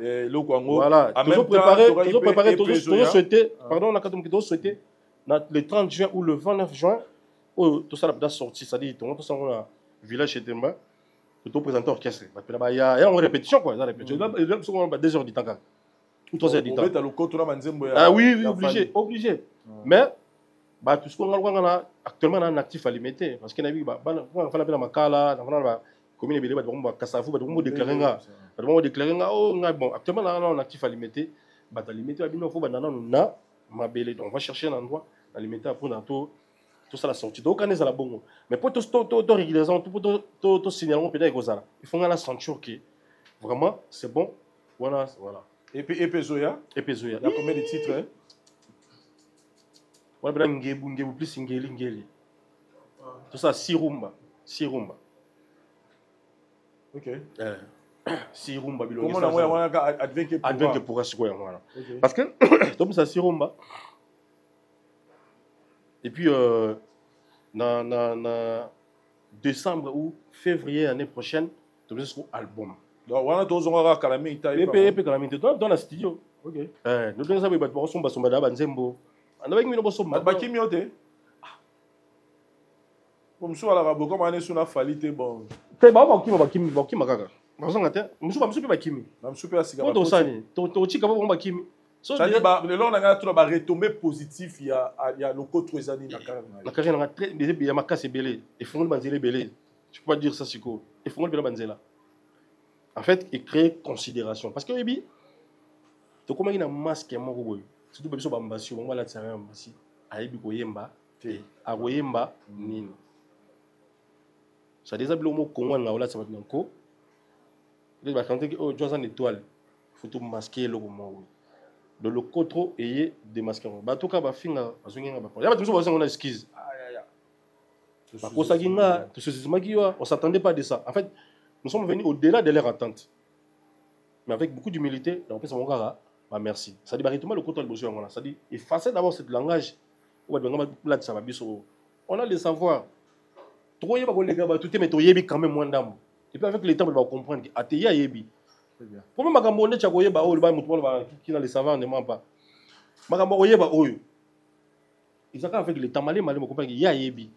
Voilà. Toujours préparer, toujours souhaiter, pardon, on a toujours souhaiter le 30 juin ou le 29 juin, tout ça la sortie, c'est-à-dire tout ça on a village chez Temba, tout présenter orchestre. Il y a une répétition quoi, il y a 2 heures du temps ou 3 heures du temps. Ah oui, obligé. Mais tout ce qu'on a actuellement un actif à limiter parce qu'il y a eu on fait la makala, on a commune belé ba kasafu ba déclarer bon actuellement là on actif à limiter ba limiter ba bino faut ba na mabele donc on va chercher un endroit à limiter pour dans tout ça la sortie donc on est à la bongo mais pour tout régularisation tout signalement peut-être que ça il faut la ceinture qui vraiment c'est bon voilà et puis Zoya il y a combien de titres hein voilà ngebu plus ngeli tout ça sirumba OK. Sirumba bilongi. Comment on a advenke pour assurer voilà. Parce que comme ça Sirumba. Et puis dans décembre ou février l'année prochaine, tu vas sur album. Donc on a deux ans à Calamita et Calamita dans la studio. OK. Nous devons savoir ba somba da banzembo. Andavek mino bo somba. Ba kimiote. Comme ça la rabo comme année sur la falité bon. Te ba kimi kaka. Bazanga te. Musu ba kimi. Na musu pe asiga. To sani. To chika ba kimi. So dire ba le long na tout ba retombé positif il y a le côté trois années na carrière. La carrière na très il y a makase belé. Et font le banzele belé. Je peux pas dire ça siko. Et font le banzela. En fait, il crée considération parce que ebi to comment il a masque moko boy. Surtout biso ba mbasi, on va la tirer mbasi. Ayebi ko yemba te. A ko yemba nini. Ça déjà le mot Congo na ça va bien ko. Il va chanter oh Johnson une étoile. Faut tout masquer le mot. De le cotro et des masques. Ba to ka ba finga bazonga ba. Ya ba tuzo bazonga na esquisse. Par contre ça ginga tout ce makiwa, on s'attendait pas de ça. En fait, nous sommes venus au-delà de leur attente. Mais avec beaucoup d'humilité, on peut se montrer bah merci. Ça dit barrement le cotro le besoin on a. Ça dit effacer d'abord ce langage. On va ça va biso. On a le savoir. Trop yeba ko les gars tout mais to yebi quand même moins d'âme. Et puis avec le temps on va comprendre que ateya yebi. Très bien. Pour moi makambo ne cha ko yeba o le ba mutu ba qui dans les savants ne ment pas. Makambo ko yeba oyo. Ils ont avec le temps malé mo comprendre que ya yebi.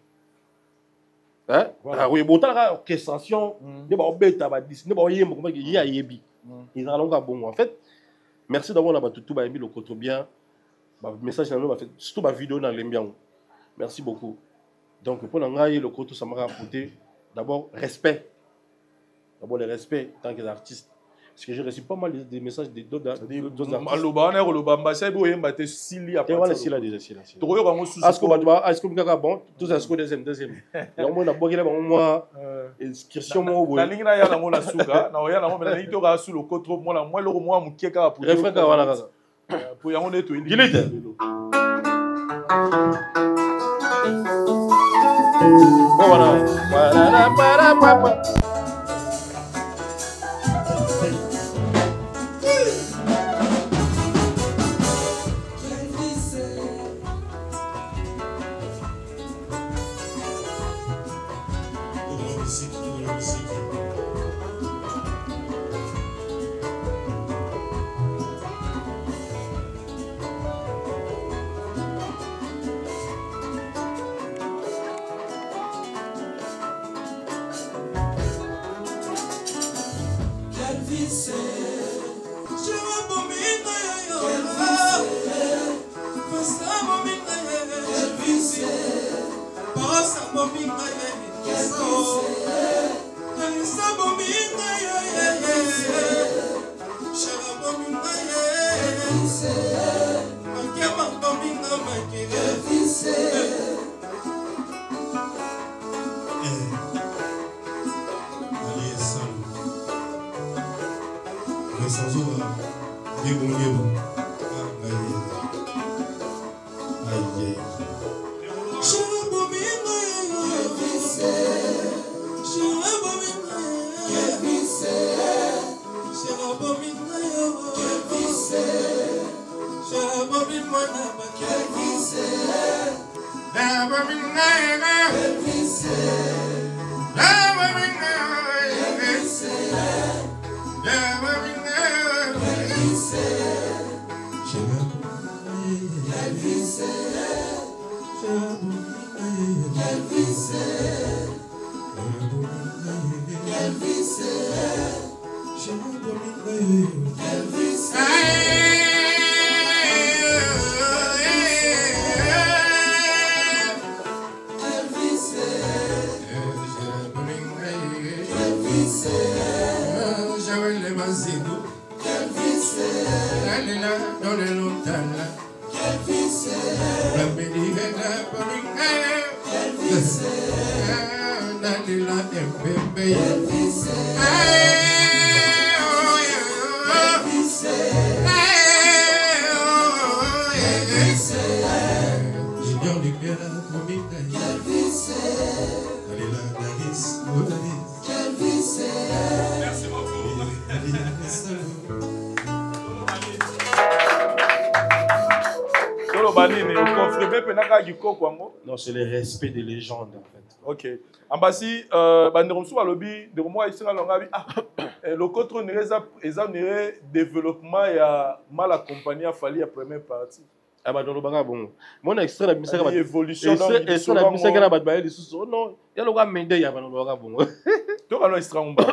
Hein? Ah oui, bon ta orchestration, ne ba obeta ba dis, ne ba yemba comprendre que ya yebi. Ils ont longa bon en fait. Merci d'avoir là tout ba yebi le côté bien. Ba message na nous fait surtout ba vidéo dans l'ambiance. Merci beaucoup. Donc, pour l'engager, le côté, ça m'a rapporté d'abord respect. D'abord le respect en tant qu'artiste. Parce que j'ai reçu pas mal de messages d'autres artistes. Et voilà, c'est là déjà. Est-ce que vous avez bon? Tout ça, c'est deuxième. Et au moins, on a beaucoup de moi. Inscription, moi. Bon voilà. Non, c'est le respect des légendes en fait. Ok. Ambassi, banderomsu à lobby, de moi ici dans l'angabi. Le contre nire développement et mal accompagné a fallu la première partie. Ah bah dans le baga bon. Mon extrait la musique a évolution dans la musique na bat baye lisusu. Non, ya lo ga mende ya dans le baga bon. To ka no extra on ba.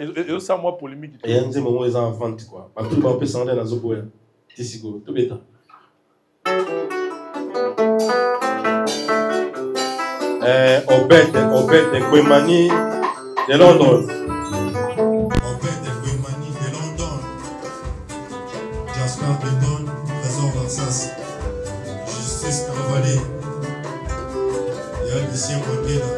Et ça moi polémique. Et un moment ils en vente quoi. Pas tout ba peut s'en aller dans zoboya. Tisigo, tout bêta. Obed Kwemani de London. Obed Kwemani de London. Jasper Beton, Trésor d'Alsace. Justice Cavalé. Il y a Lucien Mandela.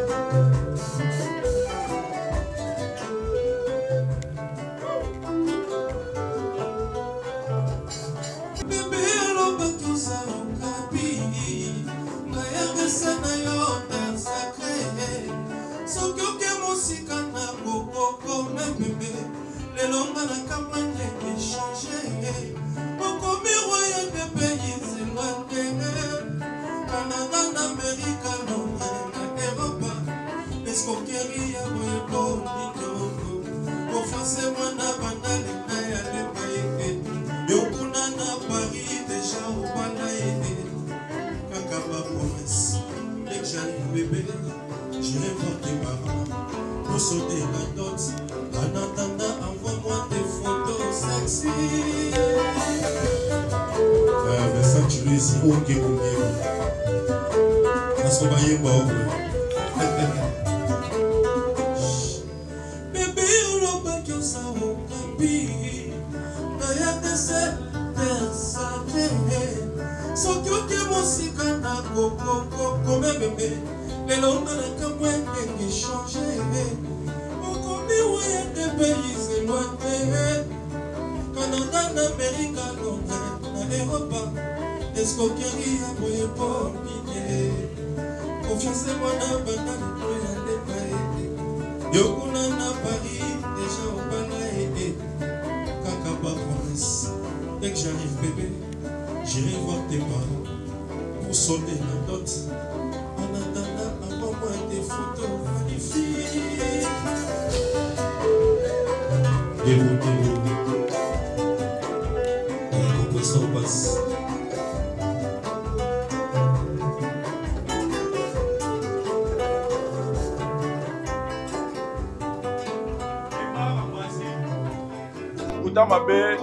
lokuta mabe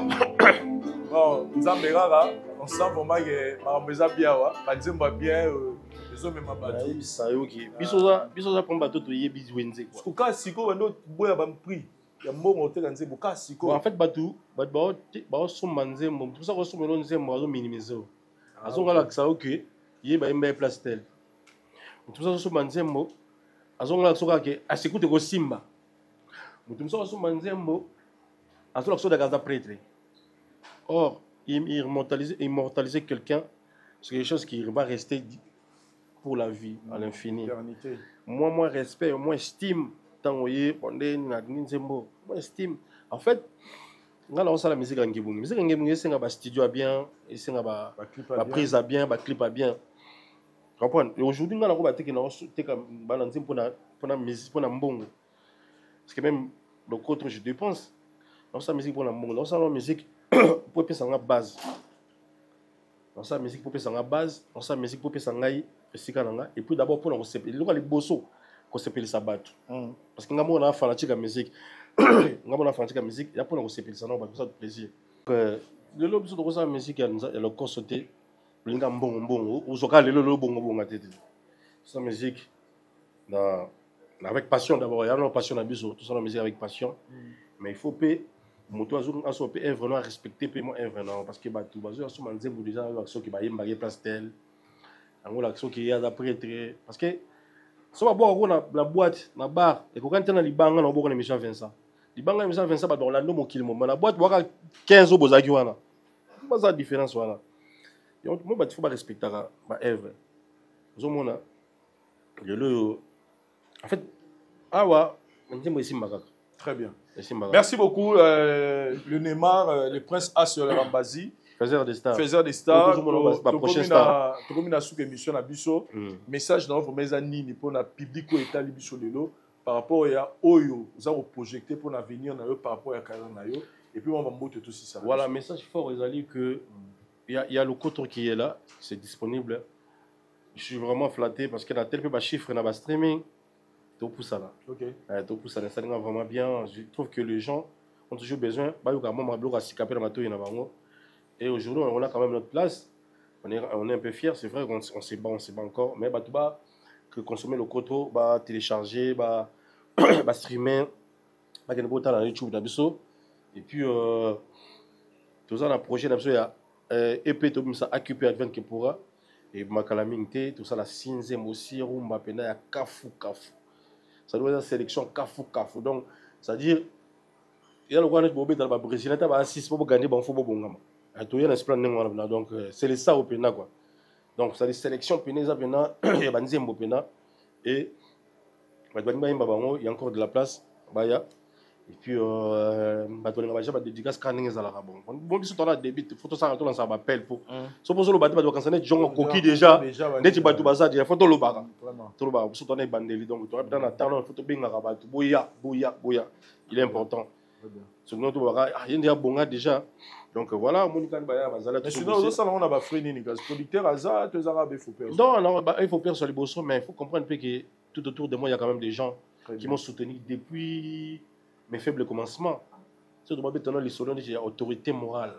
bon nzambe kaka on sent vraiment que makambo eza bien wa banzembo ya bien ezomema bato ayebisa yo ke biso oza prendre bato toyebi wenze quoi kaka sikoyo bando boya baprix ya mbongo oteka nzembo kaka sikoyo en fait bato baosomba nzembo moto mosa kosombela nzembo azominimize o azongalakisa yo ke ye bayemba ye place tel moto mosa kosomba nzembo azongalakisa yo kaka ke asikute kosimba moto mosa kosomba nzembo azolakisa yo daka aza prêtre. Or immortaliser quelqu'un, c'est quelque chose qui va rester pour la vie, à l'infini. Moi, respect, moi, estime, tant moi, estime. En fait, on a la musique en Gibou. La musique en Gibou, c'est un studio à bien, c'est une prise à bien, un clip à bien. Comprends? Et aujourd'hui, on a la musique pour la mbongo. Parce que même le côté, je dépense. On a la musique pour la mbongo. On a la musique pour payer sa base. On a la musique pour payer sa base. On a la musique pour payer sa ngaï. Et puis d'abord pour nous séparer. Les bossos qu'on sépare sa batte. Parce que nous avons fanatique à musique. Nous avons fanatique à musique. Et après nous séparer ça, on va faire ça de plaisir. Le lobby de la musique, il y a le corps sauté. Il y a un bon. Ou ce cas, le bon. C'est la musique avec passion d'abord. Il y a une passion d'abus. Tout ça la musique avec passion. Mais il faut payer. Moto azou aso pe œuvre non respecter pe mo œuvre non parce que batou bazo aso manzembo déjà action qui ba yemba place tel ango l'action qui ya d'après parce que so ba bo na boîte na bar et ko kanta na libanga na boko na mission Vincent libanga na mission Vincent ba Orlando mo kilimo na boîte boka 15 au bozaki wana ba za différence wana donc moi ba faut ba respecter ba œuvre zo mona le en fait awa nzembo esimba kaka. Très bien. Merci beaucoup, le Neymar, le prince A sur le Rambazi. Faiseur des stars. Faiseur des stars. La prochaine star. Tu as sous émission à Bisso. Message dans votre maison ni pour la public ou état Bisso de l'eau par rapport à Oyo. Nous avons projeté pour l'avenir par rapport à Karan Nayo. Et puis on va monter tout ça. Voilà, message fort, Ezali, que il y a le coton qui est là, c'est disponible. Je suis vraiment flatté parce qu'il y a tel peu de chiffres dans le streaming. Tout pour ça là. Ok. Tout pour ça là, ça va vraiment bien. Je trouve que les gens ont toujours besoin. Et aujourd'hui, on a quand même notre place. On est un peu fiers. C'est vrai qu'on ne sait pas encore. Mais que consommer le coton, télécharger, streamer, dans YouTube, et puis tout ça, dans le projet, il y a EP, tout ça, occupé avec 20 pourra. Et Makalamingte, tout ça, la Sinzem aussi, Rumba, Pena, il y a Kafu. Ça doit être la sélection Kafu. Donc, c'est-à-dire, il y a le roi de Bobé dans le Brésil, il y a 6 pour gagner, il faut bon. Donc, c'est les ça au Pena, quoi. Donc, c'est la sélection Pena, il y a Banzembo Pena, et il y a encore de la place. Et puis, il y a des dédicaces canines à la rabon. Bon, si tu as des bits, il faut que ça rentre dans sa appel pour. Si tu as le bâtiment, tu as John Coquille déjà. Dès que tu as bazar, il faut que tu le bagas. Tu le bagas. Si tu as des bandeli, donc tu as besoin d'attendre, il faut que tu bien rabat. Bouya. Il est important. Sinon, tu vas il y a bon déjà. Donc voilà, Monica Baya, Bazala. Mais sinon, on a fait une producteur Aza, tu as arabes, il faut perdre. Non, il faut perdre sur les bossons, mais il faut comprendre que tout autour de moi, il y a quand même des gens qui m'ont soutenu depuis mes faibles commencements. C'est de moi maintenant les solons j'ai autorité morale.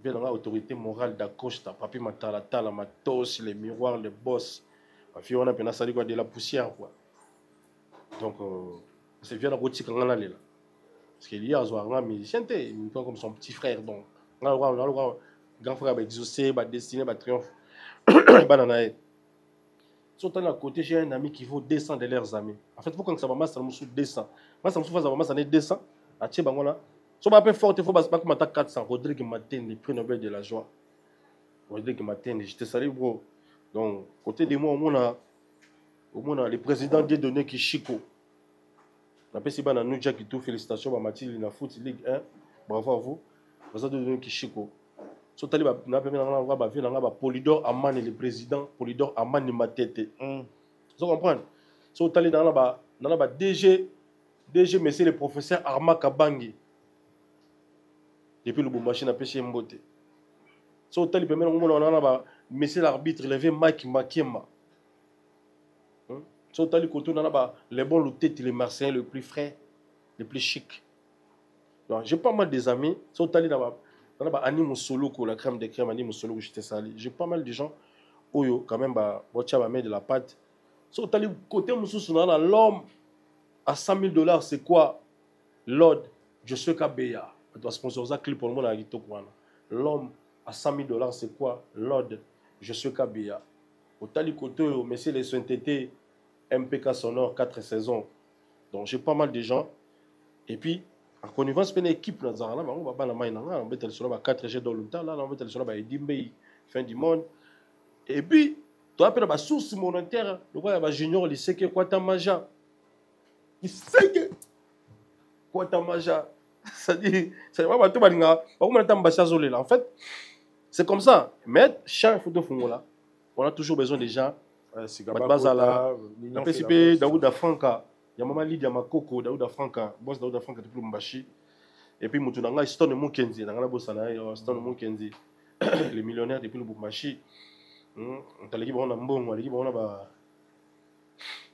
Bien dans l'autorité morale d'Acosta, papi matala tala matos, les miroirs, les boss. Puis on a peine à salir quoi de la poussière quoi. Donc c'est bien la route quand on allait là. Parce qu'il y a un musicien comme son petit frère donc. On a grand frère va exaucer, va destiner, va triomphe. Bananae. Surtout à côté, j'ai un ami qui vaut 200 de leurs amis. En fait, il faut que ça masse, ça me soude 200. Moi, ça me soude, ça masse, ça n'est 200. À Tchebangola. Si on va faire fort, il faut pas que je 400. Rodrigue Matin, le prix Nobel de la joie. Rodrigue Matin, je te salue, bro. Donc, côté de moi, au moins, le président des données qui est Chico. On appelle ça dans New Jack qui tout. Félicitations, Mathilde, dans la Foot Ligue 1. Bravo à vous. Le président des données qui est Chico. So tali ba na pe na ba Polydor Amane le président Polydor Amane Matete. Vous comprenez? So tali dans ba DG monsieur le professeur Arma Kabangi. Depuis le bon machine a pêché Mbote. So tali pe na ba monsieur l'arbitre levé Mike Makema. So tali koto na ba les bons lutteurs les Marseillais le plus frais, le plus chic. Donc, j'ai pas mal des amis. Si on allé dans anime solo, la crème de crème, anime solo, j'étais salé. J'ai pas mal de gens. Oyo, quand même, tu as de la pâte. Si on allé côté l'homme à $100 000, c'est quoi? Lord, je suis Kabeya. Tu dois sponsoriser un clip pour le monde à Gitokwana. L'homme à $100 000, c'est quoi? Lord, je suis Kabeya. Au tali côté, monsieur les SNTT, MPK sonore, 4 saisons. Donc j'ai pas mal de gens. Et puis, en connivence, c'est une équipe. On va mettre sur 4G dans le temps. On va mettre sur Edimbe, fin du monde. Et puis, tu as la source monétaire. Tu vois, junior, il sait que quoi ta maja. Il sait que quoi ta maja. C'est-à-dire, en fait, c'est comme ça. Mais chaque photo là, on a toujours besoin des gens. Bazala, Daouda Franka, il y a Maman Lydia Makoko, Daouda Franka, boss Daouda Franka depuis Mbashi. Et puis Moutounanga, Stone Mukenzi, dans la bossana, Stone Mukenzi, les millionnaires depuis le Boumachi. On t'a dit bon, on a dit bon,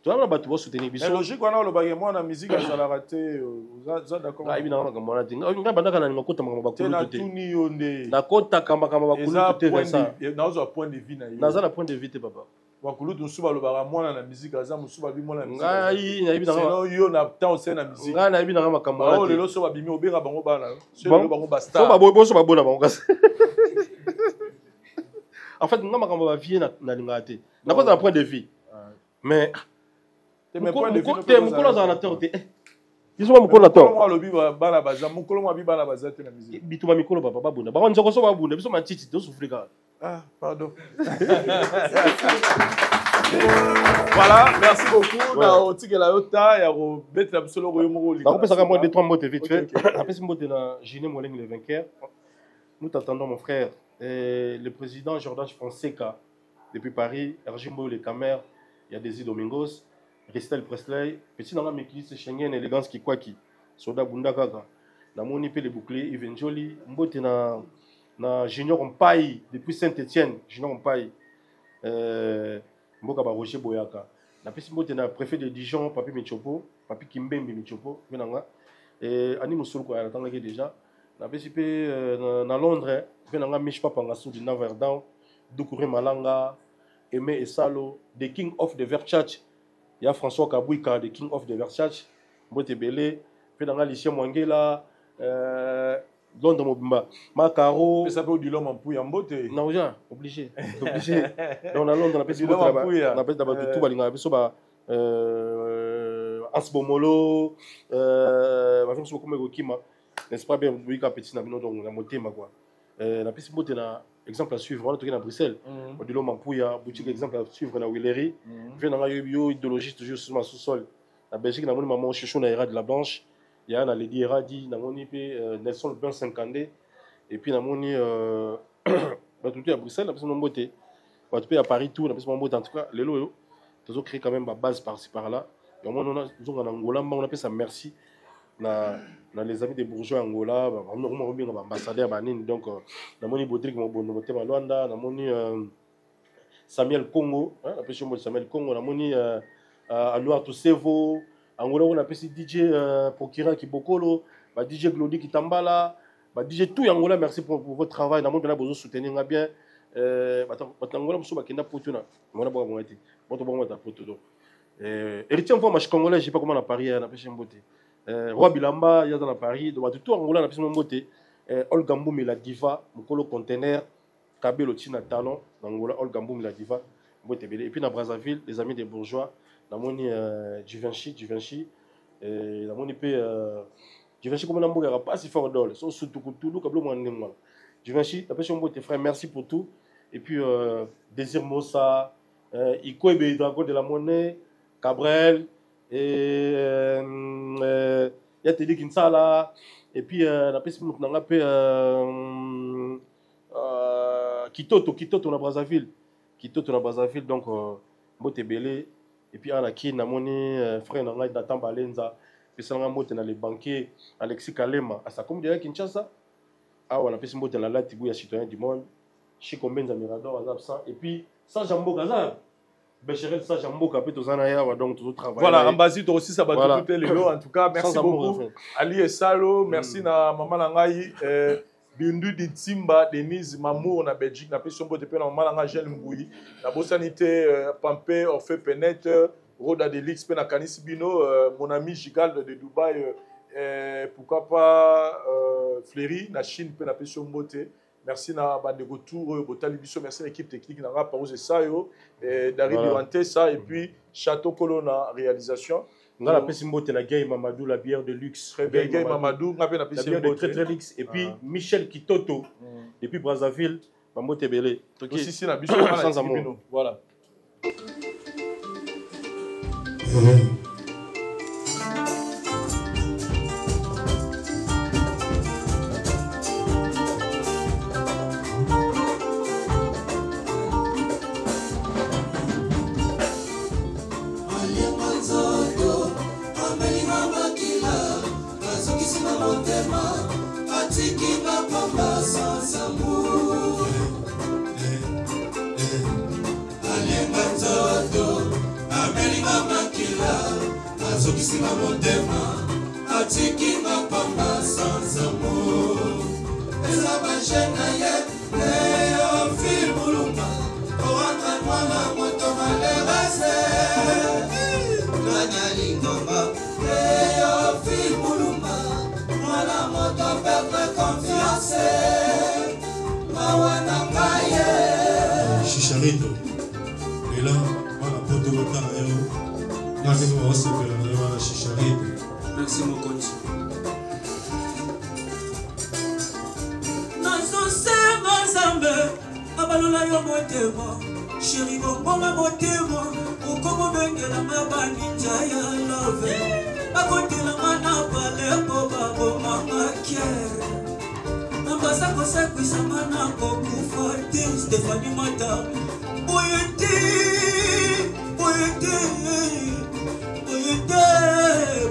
tu vois, tu vas soutenir. C'est logique, on a le bagage, moi, la musique, ça l'a raté. Vous êtes d'accord? Ah, évidemment, comme on a dit. On a bandaka na ngoko tama bakulu na tout. Tuni yonde. Na kota kamba bakulu tout ça. Na zo point de vie na yo. Na za la point de vie te papa. Bakulu tout suba lo bara moi na musique, aza musuba bi moi na musique. Ngai na évidemment. Sinon yo na temps c'est na musique. Ngai na évidemment makambo. Oh lelo so ba bimi obera bango bana. So lelo bango basta. So ba boy so ba bona bango kasi. En fait, nga makambo ba vie na lingate. Na kota na point de vie. Mais mukolo za na terre te. Ils sont mukolo na terre. Moi lobi bana baza, mukolo mo bi bana baza te na musique. Bituma mikolo papa ba bunda. Ba nzoko so ba bunda, biso matiti to souffrir. Ah, pardon. Voilà, merci beaucoup. Na otike la yota ya ro betla biso lo yo mo li. On peut savoir moi 2-3 mots vite fait. Après ce mot de la Giné Moleng le vainqueur. Nous t'attendons mon frère. Le président Jordan Fonseca depuis Paris, Erjimbo les Camer, il y a Desi Domingos. Ristel Presley, petit dans la mécanique Schengen, élégance qui quoi qui. Soda Bundakaka. Na moni pe les boucliers, Yves Njoli, Mbote na Junior Mpaï, depuis Saint-Etienne, Junior Mpaï. Mboka ba Roger Boyaka. Na pesi Mbote na préfet de Dijon, Papi Michopo, Papi Kimbembe Michopo, venanga. Et Ani Moussolo quoi, attendez déjà. Na pesi pe na Londres, venanga Mich Papa Ngassou du Navardan, Doukouré Malanga, Aimé Essalo, The King of the Verchurch. Il y a François Kabouika, The King of the Versace, Mbote Belé, Fedanga Lucien Mwangela, Londres Mobimba, Macaro. Ça peut du l'homme en pouille en Mbote. Non, obligé. Obligé. Donc, on a Londres, on a fait tout Balinga, Hans Bomolo, n'est-ce pas bien, Bouika Petit Nabino, donc on a monté ma quoi. La piste Mbote na exemple à suivre, on est à Bruxelles. On dit l'homme en pouilla, boutique exemple à suivre dans Willery. Puis on a eu idéologie toujours sur ma sous-sol. La Belgique, on a maman Chichou na de la Blanche. Il y a un Lady Eradi, on a Nelson Ben 50. Et puis on a tout à Bruxelles, on a Mbote. On a à Paris tout, on a Mbote en tout cas. Les lots, ils ont créé quand même ma base par-ci par-là. Et on a en Angola, on appelle ça merci. Dans les amis des bourgeois Angola, on a ambassadeur donc on a Bodrick Luanda, on a Samuel Congo, on a Samuel Congo, on a Anouar Toussevo, Angola on a DJ Procureur Kibokolo, DJ Glody Kitambala, DJ tout Angola, merci pour votre travail, on a besoin de soutenir bien. Angola on a kenda potuna, on a besoin de été, on a poto. Héritier moi je congolais, je sais pas comment on a parié, on a pêché Mbote. Roi Bilamba, il y a dans Paris, donc tout Angola, on a pu monter. Olga Mboum la diva, Mokolo conteneur, Kabelo Tina Talon, Angola, Olga Mboum la diva, et puis dans Brazzaville, les amis des bourgeois, on a moni Givenchy, on a moni Givenchy comme on a moni pas si fort d'ol, son surtout tout le câble moi n'aime pas. Givenchy, après son tes frères, merci pour tout. Et puis Désir Mossa, Ikoebe Dragon de la Monnaie, Cabrel. Et il y a Teddy Kinsala, et puis la peste on a appelé Kitoto na Brazzaville, donc Mbote Belé, et puis Anaki Namoni frère Nanga Nathan Balenza, puis ça Mbote na les banquiers Alexis Kalema, à sa comme derrière Kinshasa, on a peste Mbote na la Tibou ya citoyen du monde, Chico Benza Mirador absent, et puis sans Jambo Gazar. Bécherel ça Jamboka peut tozana yawa donc tout travail. Voilà, Ambassadeur aussi ça va tout les lots en tout cas merci beaucoup. Amour, Ali et Salo, merci na maman Langai Bindu di Timba Denise Mamour na Belgique na pession bote pe na maman Langai Gel Mboui na bosanité Pampé Orphée Pénètre Roda Delix pe na Kanis Bino mon ami Gigal de Dubaï pourquoi pas Fleury na Chine pe na pession bote. Merci na bandego tour botali biso merci à l'équipe technique na rap Rose Sayo David Duante ça et puis Château Colonna réalisation. On a la Pessimbote la Gay Mamadou la bière de luxe. Très bien Gay Mamadou, on a la bière de très très luxe et puis Michel Kitoto depuis Brazzaville, Mamote Belé. Aussi si na biso sans amour. Voilà. Chicharito. Et là, voilà, pour te voter à Héros. Merci beaucoup, c'est que la Chicharito. Merci, mon coach. Chérie, bon, ma motema, au comme bengela ma banija ya love. A côté la mana pale ko babo mama kiere. Ambasa ko sa kuisa mana ko kufati Stéphanie Mata. Oyete,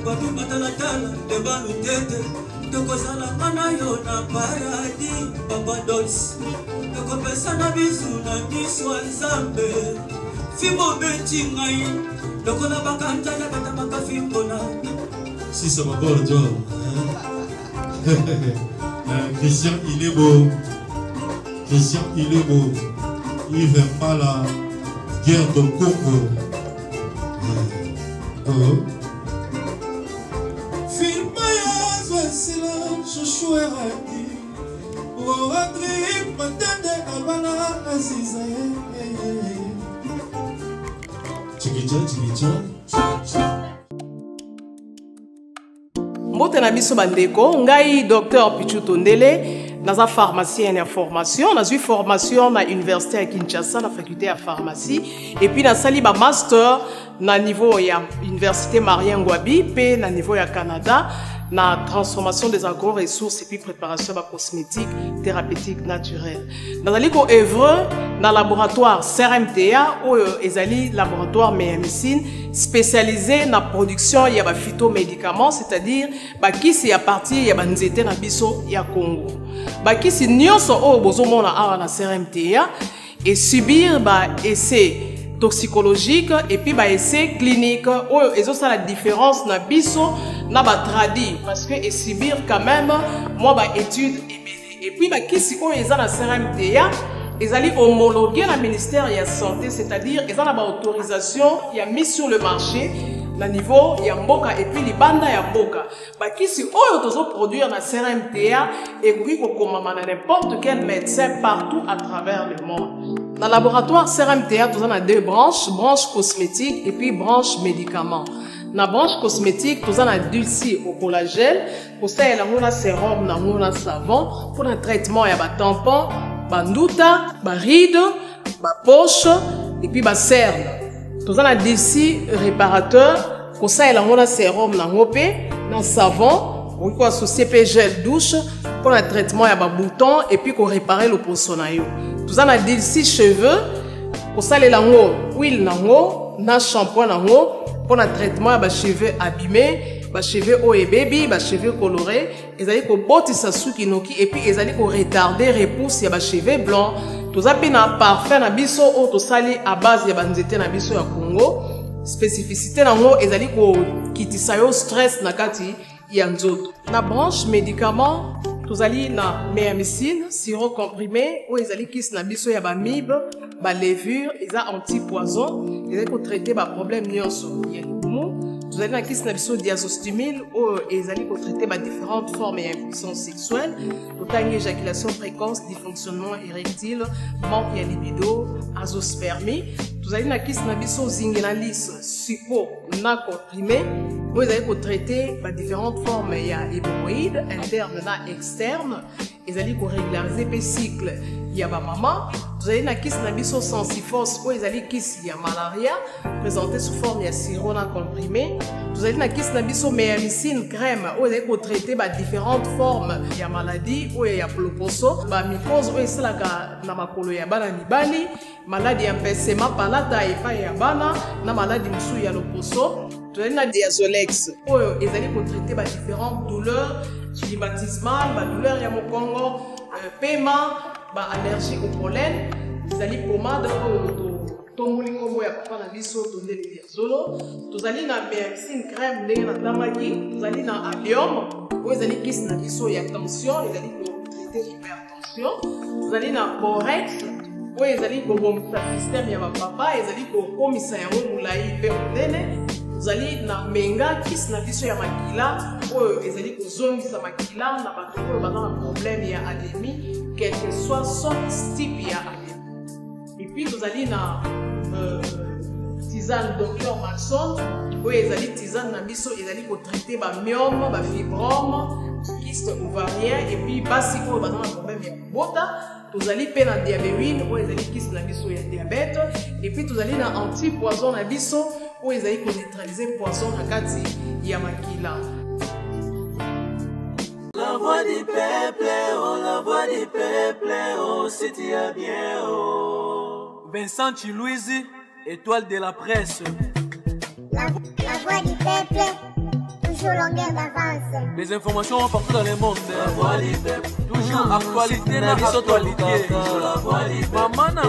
babi matala tala de banu tete. Toko sala mana yo na paradis, Papa Dolce. Toko pesa na bisu na niswa nzambe. Fimbo beti ngai, toko na bakanta na kata maka fimbo na. Si ça m'aborde, toi. Christian, il est beau. Christian, il est beau. Il ne fait pas la guerre de Congo. Filmaya Zwasila, Joshua Radi. Rodrigue, Matende, Abana, Aziza. Tchikicha. Mbote na biso bandeko, ngai docteur Pichu Tondele, naza pharmacien en formation, naza formation na université à Kinshasa, na faculté à pharmacie, et puis na sali ba master na niveau ya université Marien Ngouabi, puis na niveau ya Canada, na transformation des agro-ressources et puis préparation de cosmétiques thérapeutiques naturelles. Dans le œuvre dans le laboratoire CRMTA ou ezali laboratoire médecine spécialisé dans la production de phytomédicaments, c'est-à-dire qui c'est à partir de banzete na biso ya Congo. Qui c'est nyonso o bozomona ara na CRMTA et subir essai toxicologique et puis essai clinique où ils ont la différence na biso na tradi parce que et subir quand même moi étude et puis qui si on est na CRMTA ils allaient homologuer le ministère de la santé, c'est-à-dire ils ont la autorisation il y a mis sur le marché na niveau ya mboka et puis les banda ya mboka qui si on doit produire na CRMTA et puis qu'on n'importe quel médecin partout à travers le monde. Dans le laboratoire CRMTA, nous avons deux branches, branche cosmétique et puis branche médicaments. Dans la branche cosmétique, nous avons dulci au collagène, pour ça, il y a un sérum, un savon, pour un traitement, il y a un tampon, un ndouta, un ride, un poche, et puis un cerne. Nous avons dulci réparateur, pour ça, il y a un sérum, un savon, pour qu'on associe gel douche, pour un traitement, il y a un bouton, et puis qu'on répare le poissonaillot. Nous avons dit 6 cheveux pour ça les lango huile nango na shampoing nango pour le traitement de cheveux abîmés, cheveux haut et baby, cheveux colorés, ils allaient ko botisa suki noki et puis ils allaient ko retarder repousse ya cheveux blancs toza pe na parfum na biso o tosali à base ya banzete na biso ya Congo. Spécificité nango ezali ko kitisa yo stress na kati ya nzoto. Na branche médicament tozali na méamycine sirop comprimé o ezali kisi na biso ya bamibe ba levure eza anti-poison ezali ko traiter ba problème nyonso ya libumu. Tozali na kisi na biso diazostimile o ezali ko traiter ba différentes formes ya impuissance sexuelle, totangi éjaculation précoce, dysfonctionnement érectile, manque ya libido, azoospermie. Tozali na kisi na biso zingenalis supo na comprimé o ezali ko traiter ba différentes formes ya hémorroïdes interne na externe ezali ko régulariser pe cycle ya ba mama. Tozali na kisi na biso sensifos o ezali kisi ya malaria présenté sous forme ya sirop na comprimé. Tozali na kisi na biso méamycine crème o ezali ko traiter ba différentes formes ya maladie o ya ploposo ba mycose o esalaka na makolo ya bana mibali, maladie ya mpesema palata epai ya bana na maladie mosusu ya loposo. Tozali na diazolex oyo ezali ko traiter ba différentes douleurs climatismales, ba douleur ya mokongo, paiement, ba allergie au pollen. Ezali pomade oyo tomoli kombo ya papa na biso tondele diazolo. Tozali na méamycine crème ndenge na tamaki. Tozali na allium oyo ezali kisi na biso ya tension, ezali ko traiter hypertension. Tozali na borex oyo ezali kobomisa système ya bapapa, ezali kokomisa yango molai mpe monene. Tozali na menga kisi na biso ya makila oyo ezali kozongisa makila na bato oyo baza na problème ya anémie quel que soit son type ya anémie. Et puis tozali na tisane Dr Maxon oyo ezali tisane na biso ezali kotraiter ba myome, ba fibrome, kyste ovarien et puis basi oyo baza na problème ya kobota. Tozali pe na diabétine oyo ezali kisi na biso ya diabète et puis tozali na anti-poison na biso oyo ezali ko neutraliser poison na kati ya makila. La voix du peuple, oh la voix du peuple, oh c'est bien, oh. Vincent Chilouizi, étoile de la presse. La voix du peuple, toujours longueur d'avance. Les informations partout dans le monde. La voix du peuple, toujours actualité, na actualité. La voix du peuple, maman na